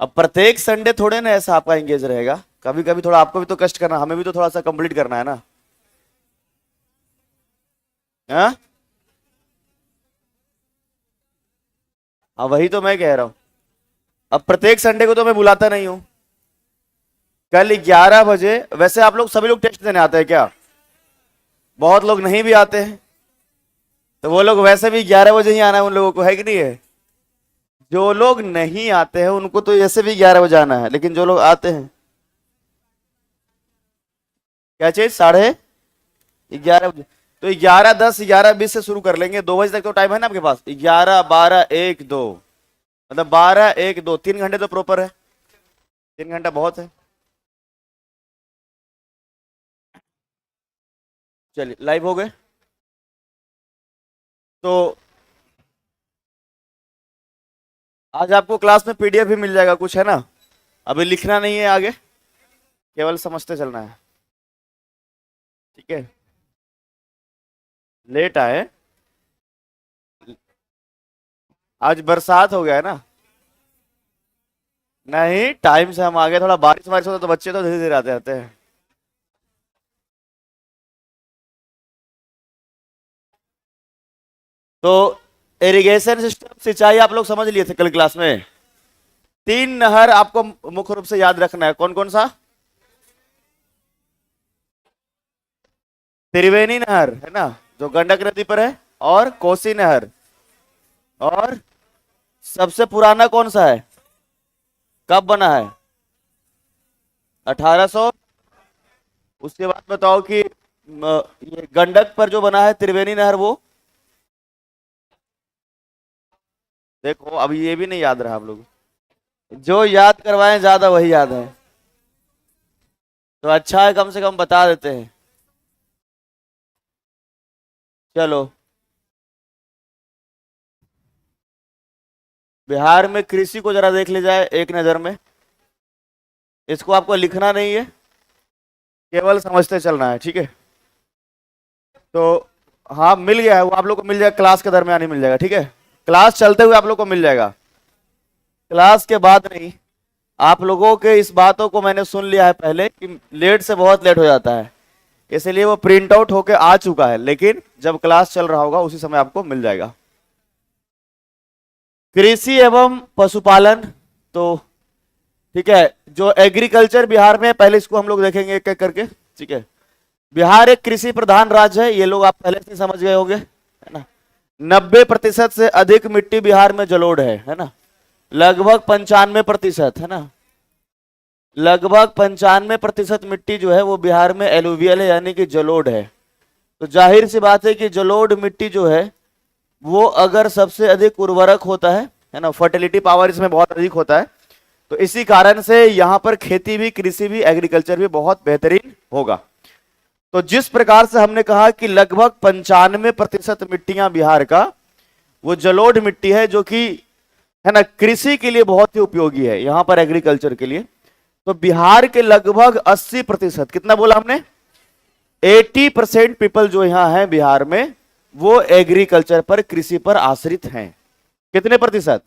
अब प्रत्येक संडे थोड़े ना ऐसा आपका एंगेज रहेगा, कभी कभी थोड़ा आपको भी तो कष्ट करना, हमें भी तो थोड़ा सा कंप्लीट करना है ना। हाँ, हाँ वही तो मैं कह रहा हूं। अब प्रत्येक संडे को तो मैं बुलाता नहीं हूं। कल 11 बजे, वैसे आप लोग सभी लोग टेस्ट देने आते हैं क्या? बहुत लोग नहीं भी आते हैं, तो वो लोग वैसे भी 11 बजे ही आना है उन लोगों को, है कि नहीं है? जो लोग नहीं आते हैं उनको तो ऐसे भी 11 बजे आना है, लेकिन जो लोग आते हैं, क्या चीज 11:30 बजे, तो 11:10 11:20 से शुरू कर लेंगे, 2 बजे तक तो टाइम है ना आपके पास। 11 12 1 2, मतलब 12 1 2, 3 घंटे तो प्रॉपर है, 3 घंटा बहुत है। चलिए लाइव हो गए तो आज आपको क्लास में पीडीएफ भी मिल जाएगा कुछ, है ना? अभी लिखना नहीं है आगे, केवल समझते चलना है, ठीक है? लेट आए, आज बरसात हो गया है ना। नहीं, टाइम से हम आ गए, थोड़ा बारिश वारिश होता तो बच्चे तो धीरे धीरे आते रहते हैं। तो इरिगेशन सिस्टम, सिंचाई आप लोग समझ लिए थे कल क्लास में। 3 नहर आपको मुख्य रूप से याद रखना है, कौन कौन सा? त्रिवेणी नहर है ना, जो गंडक नदी पर है, और कोसी नहर, और सबसे पुराना कौन सा है, कब बना है? 1800। उसके बाद बताओ कि ये गंडक पर जो बना है त्रिवेणी नहर, वो देखो अब ये भी नहीं याद रहा आप लोग, जो याद करवाएं ज्यादा वही याद है, तो अच्छा है कम से कम बता देते हैं। चलो, बिहार में कृषि को जरा देख ले जाए एक नजर में। इसको आपको लिखना नहीं है, केवल समझते चलना है, ठीक है? तो हाँ मिल गया है, वो आप लोग को मिल जाएगा, क्लास के दरमियान ही मिल जाएगा, ठीक है? क्लास चलते हुए आप लोग को मिल जाएगा, क्लास के बाद नहीं। आप लोगों के इस बातों को मैंने सुन लिया है पहले कि लेट से बहुत लेट हो जाता है, इसलिए वो प्रिंट आउट होके आ चुका है, लेकिन जब क्लास चल रहा होगा उसी समय आपको मिल जाएगा। कृषि एवं पशुपालन, तो ठीक है, जो एग्रीकल्चर बिहार में, पहले इसको हम लोग देखेंगे एक एक करके, ठीक है? बिहार एक कृषि प्रधान राज्य है, ये लोग आप पहले से समझ गए होंगे, है ना? 90% से अधिक मिट्टी बिहार में जलोढ़ है ना? लगभग 95%, है ना? लगभग 95% मिट्टी जो है वो बिहार में एलुवियल है, यानी कि जलोढ़ है। तो जाहिर सी बात है कि जलोढ़ मिट्टी जो है वो अगर सबसे अधिक उर्वरक होता है ना, फर्टिलिटी पावर इसमें बहुत अधिक होता है, तो इसी कारण से यहां पर खेती भी, कृषि भी, एग्रीकल्चर भी बहुत बेहतरीन होगा। तो जिस प्रकार से हमने कहा कि लगभग 95% मिट्टियां बिहार का वो जलोढ़ मिट्टी है, जो कि है ना कृषि के लिए बहुत ही उपयोगी है, यहां पर एग्रीकल्चर के लिए। तो बिहार के लगभग 80%, कितना बोला हमने, 80% पीपल जो यहां है बिहार में, वो एग्रीकल्चर पर, कृषि पर आश्रित हैं। कितने प्रतिशत?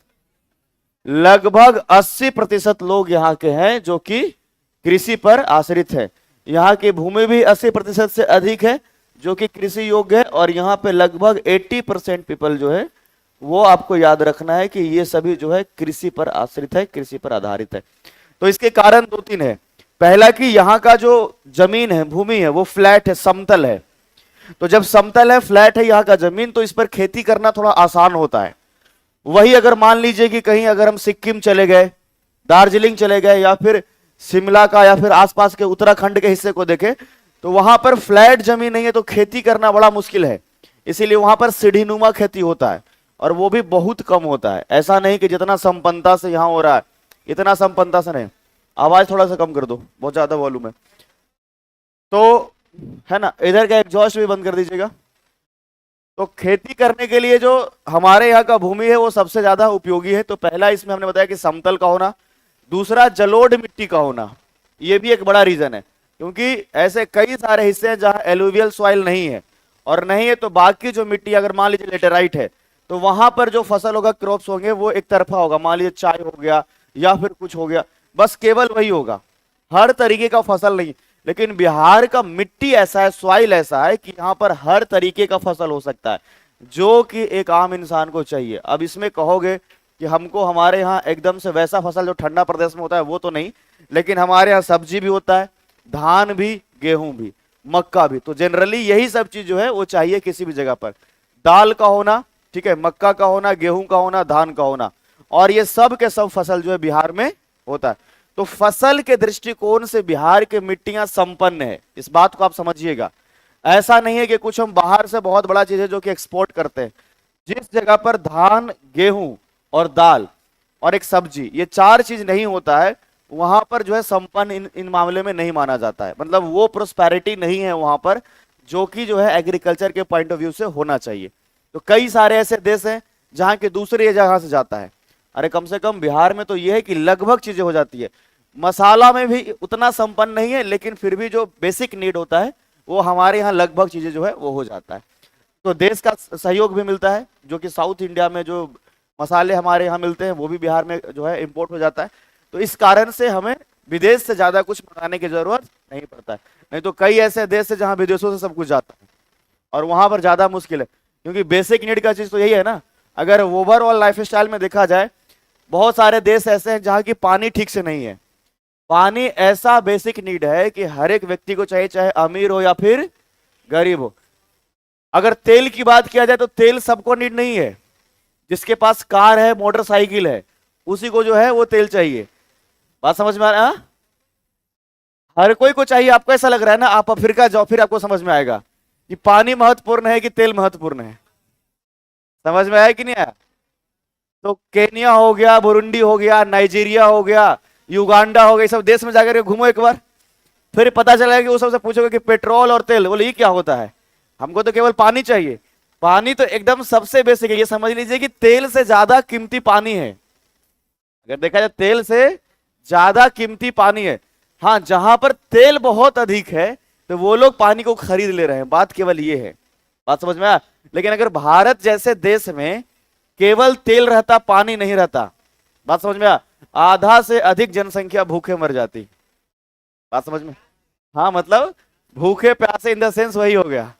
लगभग 80% लोग यहाँ के हैं जो कि कृषि पर आश्रित है। यहाँ की भूमि भी 80% से अधिक है जो कि कृषि योग्य है, और यहाँ पे लगभग 80% पीपल जो है वो आपको याद रखना है कि ये सभी जो है कृषि पर आश्रित है, कृषि पर आधारित है। तो इसके कारण 2-3 है। पहला कि यहाँ का जो जमीन है, भूमि है, वो फ्लैट है, समतल है। तो जब समतल है, फ्लैट है यहाँ का जमीन, तो इस पर खेती करना थोड़ा आसान होता है। वही अगर मान लीजिए कि कहीं अगर हम सिक्किम चले गए, दार्जिलिंग चले गए, या फिर शिमला का, या फिर आसपास के उत्तराखंड के हिस्से को देखें, तो वहां पर फ्लैट जमीन नहीं है, तो खेती करना बड़ा मुश्किल है। इसीलिए वहां पर सीढ़ीनुमा खेती होता है, और वो भी बहुत कम होता है। ऐसा नहीं कि जितना संपन्नता से यहां हो रहा है, इतना संपन्नता से नहीं। आवाज थोड़ा सा कम कर दो, बहुत ज्यादा वॉल्यूम है, तो है ना, इधर का एग्जॉस्ट भी बंद कर दीजिएगा। तो खेती करने के लिए जो हमारे यहाँ का भूमि है वो सबसे ज्यादा उपयोगी है। तो पहला इसमें हमने बताया कि समतल का होना, दूसरा जलोढ़ मिट्टी का होना, ये भी एक बड़ा रीजन है, क्योंकि ऐसे कई सारे हिस्से हैं जहां एलुवियल सॉइल नहीं है, और नहीं है तो बाकी जो मिट्टी, अगर मान लीजिए लेटेराइट है, तो वहां पर जो फसल होगा, क्रॉप्स होंगे, वो एक तरफा होगा। मान लीजिए चाय हो गया, या फिर कुछ हो गया, बस केवल वही होगा, हर तरीके का फसल नहीं। लेकिन बिहार का मिट्टी ऐसा है, सॉइल ऐसा है कि यहाँ पर हर तरीके का फसल हो सकता है, जो कि एक आम इंसान को चाहिए। अब इसमें कहोगे कि हमको हमारे यहाँ एकदम से वैसा फसल जो ठंडा प्रदेश में होता है वो तो नहीं, लेकिन हमारे यहाँ सब्जी भी होता है, धान भी, गेहूं भी, मक्का भी। तो जनरली यही सब चीज जो है वो चाहिए किसी भी जगह पर, दाल का होना, ठीक है, मक्का का होना, गेहूं का होना, धान का होना, और ये सब के सब फसल जो है बिहार में होता है। तो फसल के दृष्टिकोण से बिहार की मिट्टियां संपन्न है, इस बात को आप समझिएगा। ऐसा नहीं है कि कुछ हम बाहर से बहुत बड़ा चीज है जो कि एक्सपोर्ट करते हैं। जिस जगह पर धान, गेहूं और दाल और एक सब्जी, ये चार चीज नहीं होता है, वहां पर जो है संपन्न इन मामले में नहीं माना जाता है। मतलब वो प्रोस्पेरिटी नहीं है वहां पर, जो कि जो है एग्रीकल्चर के पॉइंट ऑफ व्यू से होना चाहिए। तो कई सारे ऐसे देश हैं जहां के दूसरी जगह से जाता है। अरे कम से कम बिहार में तो ये है कि लगभग चीजें हो जाती है। मसाला में भी उतना संपन्न नहीं है, लेकिन फिर भी जो बेसिक नीड होता है वो हमारे यहाँ लगभग चीजें जो है वो हो जाता है। तो देश का सहयोग भी मिलता है, जो कि साउथ इंडिया में जो मसाले हमारे यहाँ मिलते हैं वो भी बिहार में जो है इंपोर्ट हो जाता है। तो इस कारण से हमें विदेश से ज्यादा कुछ मंगाने की जरूरत नहीं पड़ता है। नहीं तो कई ऐसे देश है जहां विदेशों से सब कुछ जाता है और वहां पर ज्यादा मुश्किल है, क्योंकि बेसिक नीड का चीज तो यही है ना। अगर ओवरऑल लाइफ स्टाइल में देखा जाए, बहुत सारे देश ऐसे हैं जहां की पानी ठीक से नहीं है। पानी ऐसा बेसिक नीड है कि हर एक व्यक्ति को चाहिए, चाहे अमीर हो या फिर गरीब हो। अगर तेल की बात किया जाए तो तेल सबको नीड नहीं है, जिसके पास कार है, मोटरसाइकिल है, उसी को जो है वो तेल चाहिए। बात समझ में आ रहा है? हर कोई को चाहिए। आपको ऐसा लग रहा है ना, आप अफ्रीका जाओ फिर आपको समझ में आएगा कि पानी महत्वपूर्ण है कि तेल महत्वपूर्ण है। समझ में आया कि नहीं आया? तो केनिया हो गया, बुरुंडी हो गया, नाइजीरिया हो गया, युगांडा हो गया, सब देश में जाकर घूमो एक बार, फिर पता चलेगा कि वो सबसे पूछोगे कि पेट्रोल और तेल, बोले ये क्या होता है, हमको तो केवल पानी चाहिए। पानी तो एकदम सबसे बेसिक है। ये समझ लीजिए कि तेल से ज्यादा कीमती पानी है। अगर देखा जाए तेल से ज्यादा कीमती पानी है। हाँ, जहां पर तेल बहुत अधिक है तो वो लोग पानी को खरीद ले रहे हैं, बात केवल ये है। बात समझ में आया? लेकिन अगर भारत जैसे देश में केवल तेल रहता, पानी नहीं रहता, बात समझ में आया, आधा से अधिक जनसंख्या भूखे मर जाती। बात समझ में? हाँ, मतलब भूखे प्यासे इन द सेंस वही हो गया।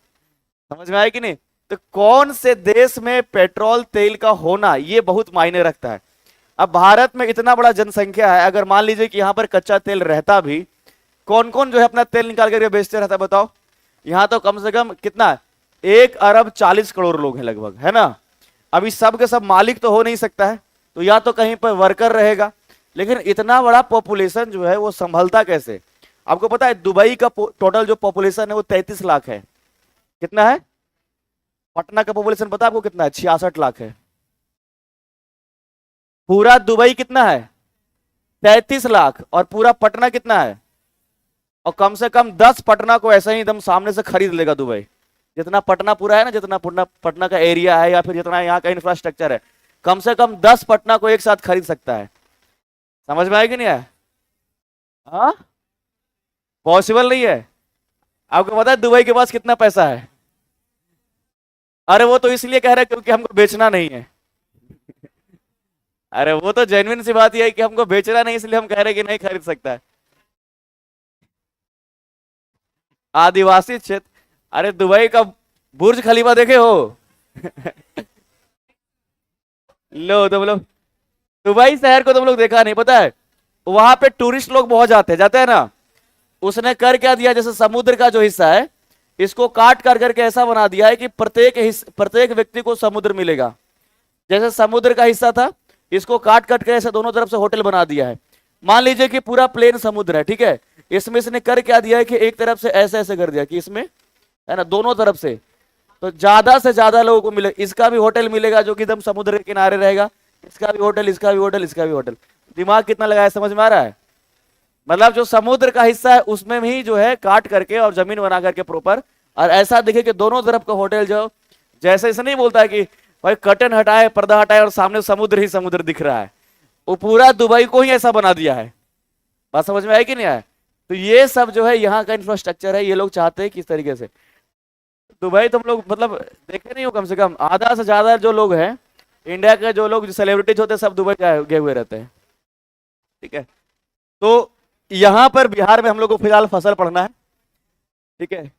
समझ में आया कि नहीं? तो कौन से देश में पेट्रोल तेल का होना ये बहुत मायने रखता है। अब भारत में इतना बड़ा जनसंख्या है, अगर मान लीजिए कि यहाँ पर कच्चा तेल रहता भी, कौन कौन जो है अपना तेल निकाल करके बेचते रहता है बताओ? यहाँ तो कम से कम कितना, 1 अरब 40 करोड़ लोग हैं लगभग, है ना। अभी सब के सब मालिक तो हो नहीं सकता है, तो या तो कहीं पर वर्कर रहेगा। लेकिन इतना बड़ा पॉपुलेशन जो है वो संभलता कैसे? आपको पता है दुबई का टोटल जो पॉपुलेशन है वो 33 लाख है। कितना है? पटना का पॉपुलेशन पता है आपको कितना है? 66 लाख है। पूरा दुबई कितना है? 33 लाख। और पूरा पटना कितना है? और कम से कम 10 पटना को ऐसा ही एकदम सामने से खरीद लेगा दुबई। जितना पटना पूरा है ना, जितना पटना का एरिया है या फिर जितना यहाँ का इंफ्रास्ट्रक्चर है, कम से कम 10 पटना को एक साथ खरीद सकता है। समझ में आया कि नहीं आया? हाँ, पॉसिबल नहीं है। आपको पता है दुबई के पास कितना पैसा है? अरे वो तो इसलिए कह रहे हैं क्योंकि हमको बेचना नहीं है। अरे वो तो जेन्युइन सी बात यह है कि हमको बेचना नहीं, इसलिए हम कह रहे हैं कि नहीं खरीद सकता है। आदिवासी क्षेत्र, अरे दुबई का बुर्ज खलीफा देखे हो? लो तुम लोग दुबई शहर को तुम लोग देखा नहीं, पता है वहां पे टूरिस्ट लोग बहुत जाते हैं ना। उसने कर क्या दिया, जैसे समुद्र का जो हिस्सा है इसको काट कर करके ऐसा बना दिया है कि प्रत्येक व्यक्ति को समुद्र मिलेगा। जैसे समुद्र का हिस्सा था, इसको काट काट के ऐसे दोनों तरफ से होटल बना दिया है। मान लीजिए कि पूरा प्लेन समुद्र है, ठीक है, इसमें इसने कर क्या दिया है कि एक तरफ से ऐसे ऐसे कर दिया कि इसमें, है ना, दोनों तरफ से, तो ज्यादा से ज्यादा लोगों को मिले। इसका भी होटल मिलेगा जो कि एकदम समुद्र के किनारे रहेगा, इसका भी होटल, इसका भी होटल, इसका भी होटल। दिमाग कितना लगाया, समझ में आ रहा है? मतलब जो समुद्र का हिस्सा है उसमें भी जो है काट करके और जमीन बना करके प्रॉपर, और ऐसा दिखे कि दोनों तरफ का होटल जो, जैसे इसे नहीं बोलता है कि भाई कर्टन हटाए, पर्दा हटाए और सामने समुद्र ही समुद्र दिख रहा है, वो पूरा दुबई को ही ऐसा बना दिया है। बात समझ में आया कि नहीं आया? तो ये सब जो है यहाँ का इंफ्रास्ट्रक्चर है, ये लोग चाहते हैं किस तरीके से। दुबई तुम लोग मतलब देखे नहीं हो, कम से कम आधा से ज्यादा जो लोग हैं इंडिया के, जो लोग सेलिब्रिटीज होते हैं सब दुबई गए हुए रहते हैं। ठीक है। तो यहां पर बिहार में हम लोग को फिलहाल फसल पढ़ना है। ठीक है।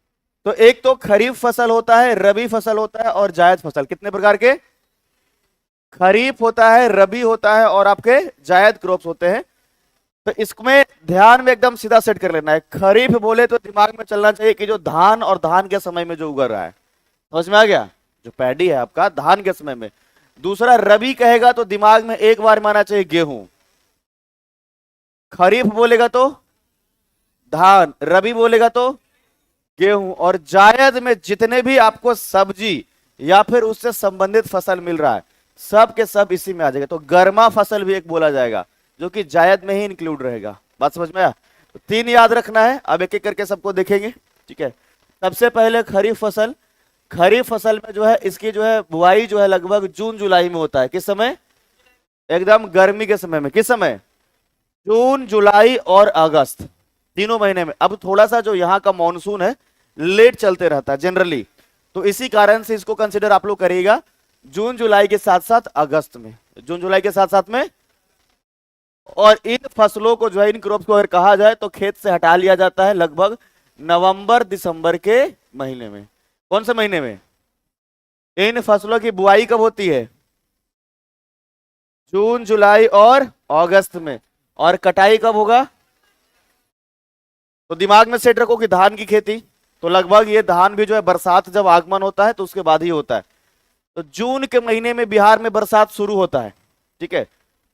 तो एक तो खरीफ फसल होता है, रबी फसल होता है और जायद फसल। कितने प्रकार के? खरीफ होता है, रबी होता है और आपके जायद क्रॉप्स होते हैं। तो इसमें ध्यान में एकदम सीधा सेट कर लेना है। खरीफ बोले तो दिमाग में चलना चाहिए कि जो धान और धान के समय में जो उग रहा है, समझ में आ गया? जो पैडी है आपका धान के समय में। दूसरा रबी कहेगा तो दिमाग में एक बार माना चाहिए गेहूं। खरीफ बोलेगा तो धान, रबी बोलेगा तो गेहूं, और जायद में जितने भी आपको सब्जी या फिर उससे संबंधित फसल मिल रहा है सब के सब इसी में आ जाएगा। तो गर्मा फसल भी एक बोला जाएगा जो कि जायद में ही इंक्लूड रहेगा। बात समझ में आया? तो तीन याद रखना है, अब एक एक करके सबको देखेंगे। ठीक है। सबसे पहले खरीफ फसल। खरीफ फसल में जो है इसकी जो है बुआई जो है लगभग जून जुलाई में होता है। किस समय? एकदम गर्मी के समय में। किस समय? जून जुलाई और अगस्त, तीनों महीने में। अब थोड़ा सा जो यहाँ का मॉनसून है लेट चलते रहता है जनरली, तो इसी कारण से इसको कंसिडर आप लोग करिएगा जून जुलाई के साथ साथ अगस्त में, जून जुलाई के साथ साथ में। और इन फसलों को जो है, इन क्रॉप्स को अगर कहा जाए तो खेत से हटा लिया जाता है लगभग नवंबर दिसंबर के महीने में। कौन से महीने में? इन फसलों की बुआई कब होती है? जून जुलाई और अगस्त में। और कटाई कब होगा? तो दिमाग में सेट रखो कि धान की खेती, तो लगभग ये धान भी जो है बरसात जब आगमन होता है तो उसके बाद ही होता है। तो जून के महीने में बिहार में बरसात शुरू होता है। ठीक है।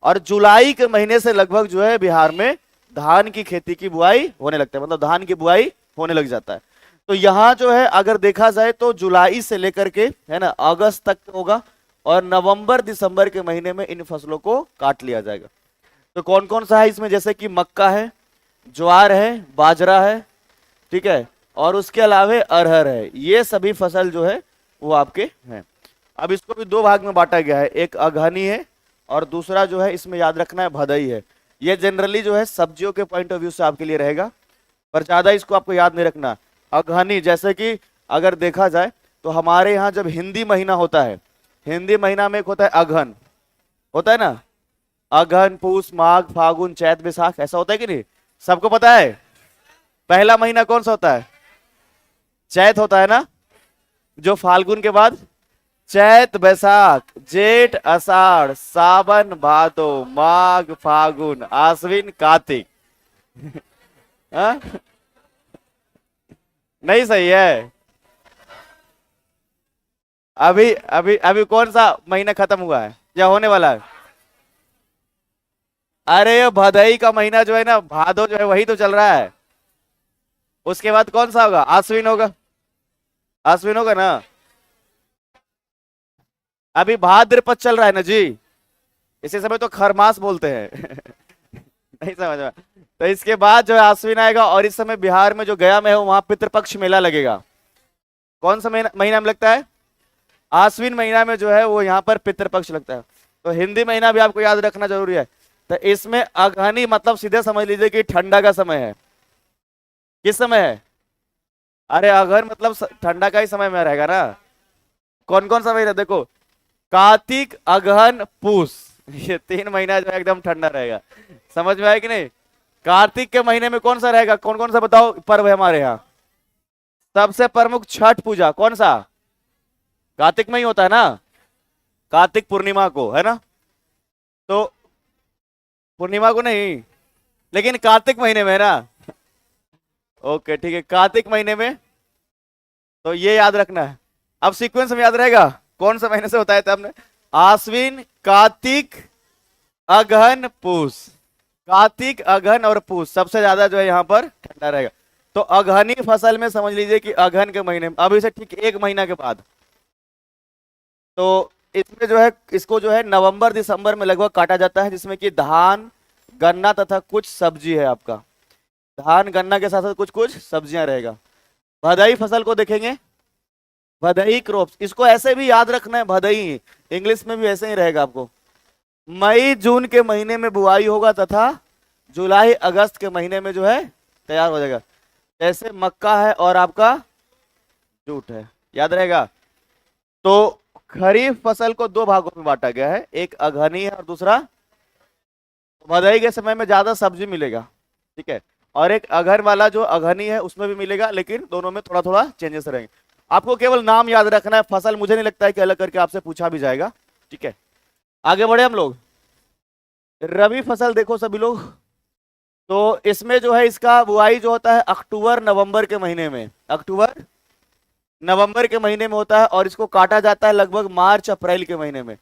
और जुलाई के महीने से लगभग जो है बिहार में धान की खेती की बुआई होने लगता है, मतलब धान की बुआई होने लग जाता है। तो यहां जो है अगर देखा जाए तो जुलाई से लेकर के है ना अगस्त तक होगा, और नवंबर दिसंबर के महीने में इन फसलों को काट लिया जाएगा। तो कौन कौन सा है इसमें? जैसे कि मक्का है, ज्वार है, बाजरा है, ठीक है, और उसके अलावे अरहर है। ये सभी फसल जो है वो आपके हैं। अब इसको भी दो भाग में बांटा गया है, एक अगहनी है और दूसरा जो है इसमें याद रखना है भदई है। ये जनरली जो है सब्जियों के पॉइंट ऑफ व्यू से आपके लिए रहेगा, पर ज्यादा इसको आपको याद नहीं रखना। अगहनी, जैसे कि अगर देखा जाए तो हमारे यहाँ जब हिंदी महीना होता है, हिंदी महीना में एक होता है अगहन, होता है ना, अगहन, पूस, माघ, फागुन, चैत, बैसाख, ऐसा होता है कि नहीं? सबको पता है पहला महीना कौन सा होता है? चैत होता है ना, जो फाल्गुन के बाद चैत, बैसाख, जेठ, आषाढ़, सावन, भादो, माघ, फागुन, आश्विन, कार्तिक। हाँ? नहीं सही है। अभी अभी अभी कौन सा महीना खत्म हुआ है या होने वाला है? अरे ये भदई का महीना जो है ना, भादो जो है वही तो चल रहा है। उसके बाद कौन सा होगा? आश्विन होगा। आश्विन होगा ना। अभी भाद्रपद चल रहा है ना जी, इसी समय तो खरमास बोलते हैं। नहीं समझ में? तो इसके बाद जो है आश्विन आएगा, और इस समय बिहार में जो गया में है वहां पितृपक्ष मेला लगेगा। कौन सा महीना में लगता है? आश्विन महीना में जो है वो यहाँ पर पितृपक्ष लगता है। तो हिंदी महीना भी आपको याद रखना जरूरी है। तो इसमें अगहनी मतलब सीधे समझ लीजिए कि ठंडा का समय है। किस समय है? अरे अगहन मतलब ठंडा का ही समय में रहेगा ना। कौन कौन सा महीना देखो, कार्तिक, अगहन, पूस, ये तीन महीना जो है एकदम ठंडा रहेगा। समझ में आया कि नहीं? कार्तिक के महीने में कौन सा रहेगा? कौन कौन सा बताओ पर्व है हमारे यहाँ? सबसे प्रमुख छठ पूजा। कौन सा? कार्तिक में ही होता है ना, कार्तिक पूर्णिमा को, है ना? तो पूर्णिमा को नहीं, लेकिन कार्तिक महीने में है ना। ओके ठीक है, कार्तिक महीने में। तो ये याद रखना है। अब सीक्वेंस में याद रहेगा कौन सा महीने से होता है तब ने? आश्विन, कार्तिक, अगहन, पूस। कार्तिक, अगहन और पूस सबसे ज्यादा जो है यहाँ पर ठंडा रहेगा। तो अगहनी फसल में समझ लीजिए कि अगहन के महीने में, अभी से ठीक एक महीना के बाद, तो इसमें जो है इसको जो है नवंबर दिसंबर में लगभग काटा जाता है, जिसमें कि धान, गन्ना तथा कुछ सब्जी है आपका। धान गन्ना के साथ साथ कुछ कुछ सब्जियां रहेगा। भदई फसल को देखेंगे, भदई क्रॉप्स, इसको ऐसे भी याद रखना है, भदई इंग्लिश में भी ऐसे ही रहेगा आपको। मई जून के महीने में बुआई होगा तथा जुलाई अगस्त के महीने में जो है तैयार हो जाएगा। जैसे मक्का है और आपका जूट है, याद रहेगा। तो खरीफ फसल को दो भागों में बांटा गया है, एक अगहनी है और दूसरा भदई के समय में ज्यादा सब्जी मिलेगा, ठीक है। और एक अघन वाला जो अघनी है उसमें भी मिलेगा, लेकिन दोनों में थोड़ा थोड़ा चेंजेस रहेंगे। आपको केवल नाम याद रखना है, फसल मुझे नहीं लगता है कि अलग करके आपसे पूछा भी जाएगा, ठीक है। आगे बढ़े हम लोग। रबी फसल देखो सभी लोग, तो इसमें जो है इसका बुआई जो होता है अक्टूबर नवंबर के महीने में, अक्टूबर नवंबर के महीने में होता है, और इसको काटा जाता है लगभग मार्च अप्रैल के महीने में।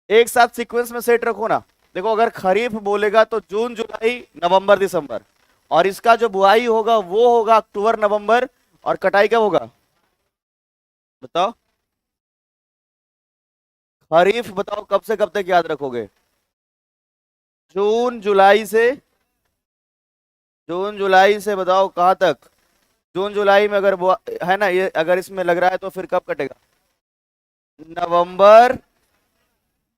एक साथ सीक्वेंस में सेट रखो ना। देखो अगर खरीफ बोलेगा तो जून जुलाई नवंबर दिसंबर, और इसका जो बुआई होगा वो होगा अक्टूबर नवंबर, और कटाई कब होगा बताओ। खरीफ बताओ कब से कब तक याद रखोगे? जून जुलाई से, जून जुलाई से बताओ कहां तक? जून जुलाई में अगर है ना ये, अगर इसमें लग रहा है तो फिर कब कटेगा? नवंबर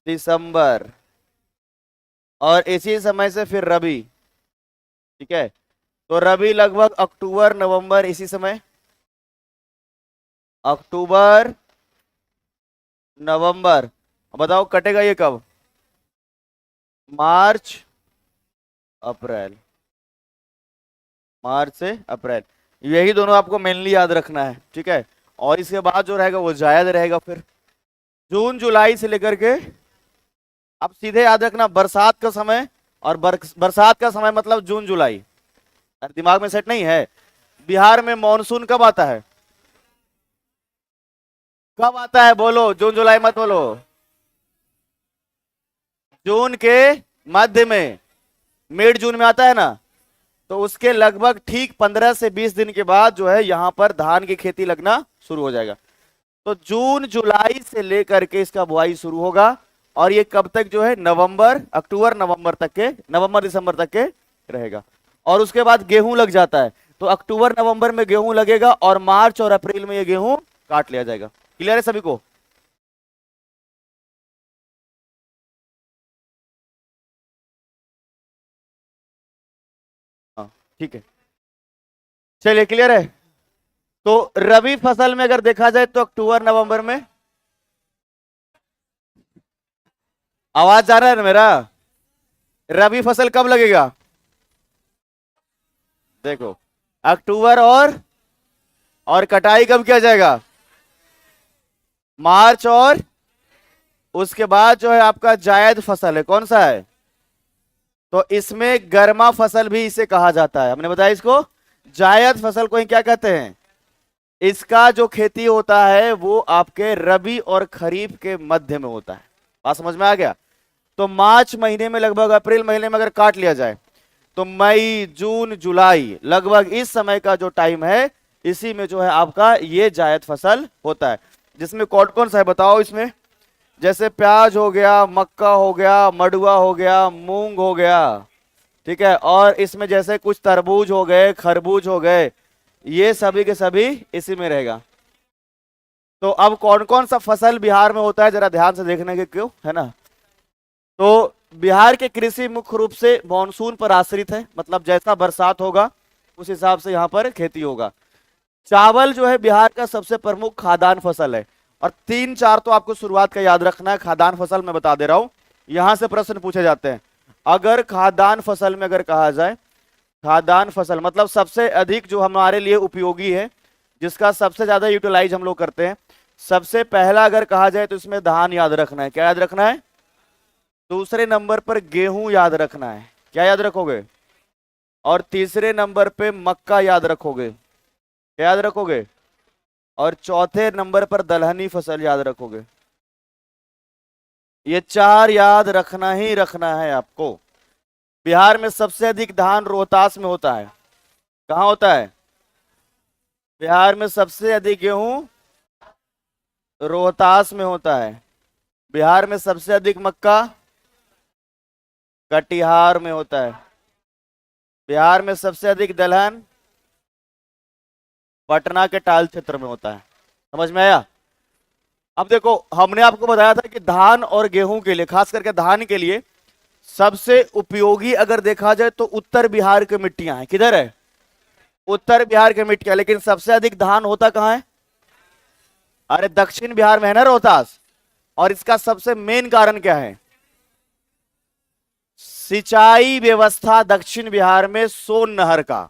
दिसंबर, और इसी समय से फिर रबी, ठीक है। तो रबी लगभग अक्टूबर नवंबर, इसी समय अक्टूबर नवंबर। बताओ कटेगा ये कब? मार्च अप्रैल, मार्च से अप्रैल। यही दोनों आपको मेनली याद रखना है, ठीक है। और इसके बाद जो रहेगा वो जायद रहेगा फिर जून जुलाई से लेकर के। अब सीधे याद रखना बरसात का समय, और बरसात का समय मतलब जून जुलाई। दिमाग में सेट नहीं है? बिहार में मॉनसून कब आता है? कब आता है बोलो, जून जुलाई मत बोलो। जून के मध्य में, मिड जून में आता है ना, तो उसके लगभग ठीक 15 से 20 दिन के बाद जो है यहां पर धान की खेती लगना शुरू हो जाएगा। तो जून जुलाई से लेकर के इसका बुआई शुरू होगा, और ये कब तक जो है नवंबर अक्टूबर नवंबर तक के, नवंबर दिसंबर तक के रहेगा। और उसके बाद गेहूं लग जाता है, तो अक्टूबर नवंबर में गेहूं लगेगा, और मार्च और अप्रैल में ये गेहूं काट लिया जाएगा। क्लियर है सभी को? हाँ ठीक है, चलिए क्लियर है। तो रबी फसल में अगर देखा जाए तो अक्टूबर नवंबर में, आवाज जा रहा है ना मेरा? रबी फसल कब लगेगा? देखो अक्टूबर, और कटाई कब किया जाएगा? मार्च, और उसके बाद जो है आपका जायद फसल है, कौन सा है? तो इसमें गर्मा फसल भी इसे कहा जाता है, हमने बताया इसको जायद फसल को ही क्या कहते हैं। इसका जो खेती होता है वो आपके रबी और खरीफ के मध्य में होता है। बात समझ में आ गया? तो मार्च महीने में लगभग अप्रैल महीने में अगर काट लिया जाए तो मई जून जुलाई लगभग इस समय का जो टाइम है, इसी में जो है आपका ये जायद फसल होता है। जिसमें कौन कौन सा है बताओ इसमें? जैसे प्याज हो गया, मक्का हो गया, मडुआ हो गया, मूंग हो गया, ठीक है। और इसमें जैसे कुछ तरबूज हो गए, खरबूज हो गए, ये सभी के सभी इसी में रहेगा। तो अब कौन कौन सा फसल बिहार में होता है जरा ध्यान से देखने के, क्यों है ना। तो बिहार के कृषि मुख्य रूप से मानसून पर आश्रित है, मतलब जैसा बरसात होगा उस हिसाब से यहाँ पर खेती होगा। चावल जो है बिहार का सबसे प्रमुख खाद्यान्न फसल है, और 3-4 तो आपको शुरुआत का याद रखना है। खाद्यान्न फसल मैं बता दे रहा हूं, यहां से प्रश्न पूछे जाते हैं। अगर खाद्यान्न फसल में अगर कहा जाए, खाद्यान्न फसल मतलब सबसे अधिक जो हमारे लिए उपयोगी है, जिसका सबसे ज्यादा यूटिलाइज हम लोग करते हैं, सबसे पहला अगर कहा जाए तो इसमें धान याद रखना है। क्या याद रखना है? दूसरे नंबर पर गेहूं याद रखना है। क्या याद रखोगे? और तीसरे नंबर पे मक्का याद रखोगे। क्या याद रखोगे? और चौथे नंबर पर दलहनी फसल याद रखोगे। ये 4 याद रखना ही रखना है आपको। बिहार में सबसे अधिक धान रोहतास में होता है। कहां होता है? बिहार में सबसे अधिक गेहूं रोहतास में होता है। बिहार में सबसे अधिक मक्का कटिहार में होता है। बिहार में सबसे अधिक दलहन पटना के टाल क्षेत्र में होता है। समझ में आया? अब देखो हमने आपको बताया था कि धान और गेहूं के लिए, खास करके धान के लिए सबसे उपयोगी अगर देखा जाए तो उत्तर बिहार की मिट्टियां हैं। किधर है? उत्तर बिहार की मिट्टियां। लेकिन सबसे अधिक धान होता कहां है? अरे दक्षिण बिहार में है ना, रोहतास। और इसका सबसे मेन कारण क्या है? सिंचाई व्यवस्था दक्षिण बिहार में सोन नहर का।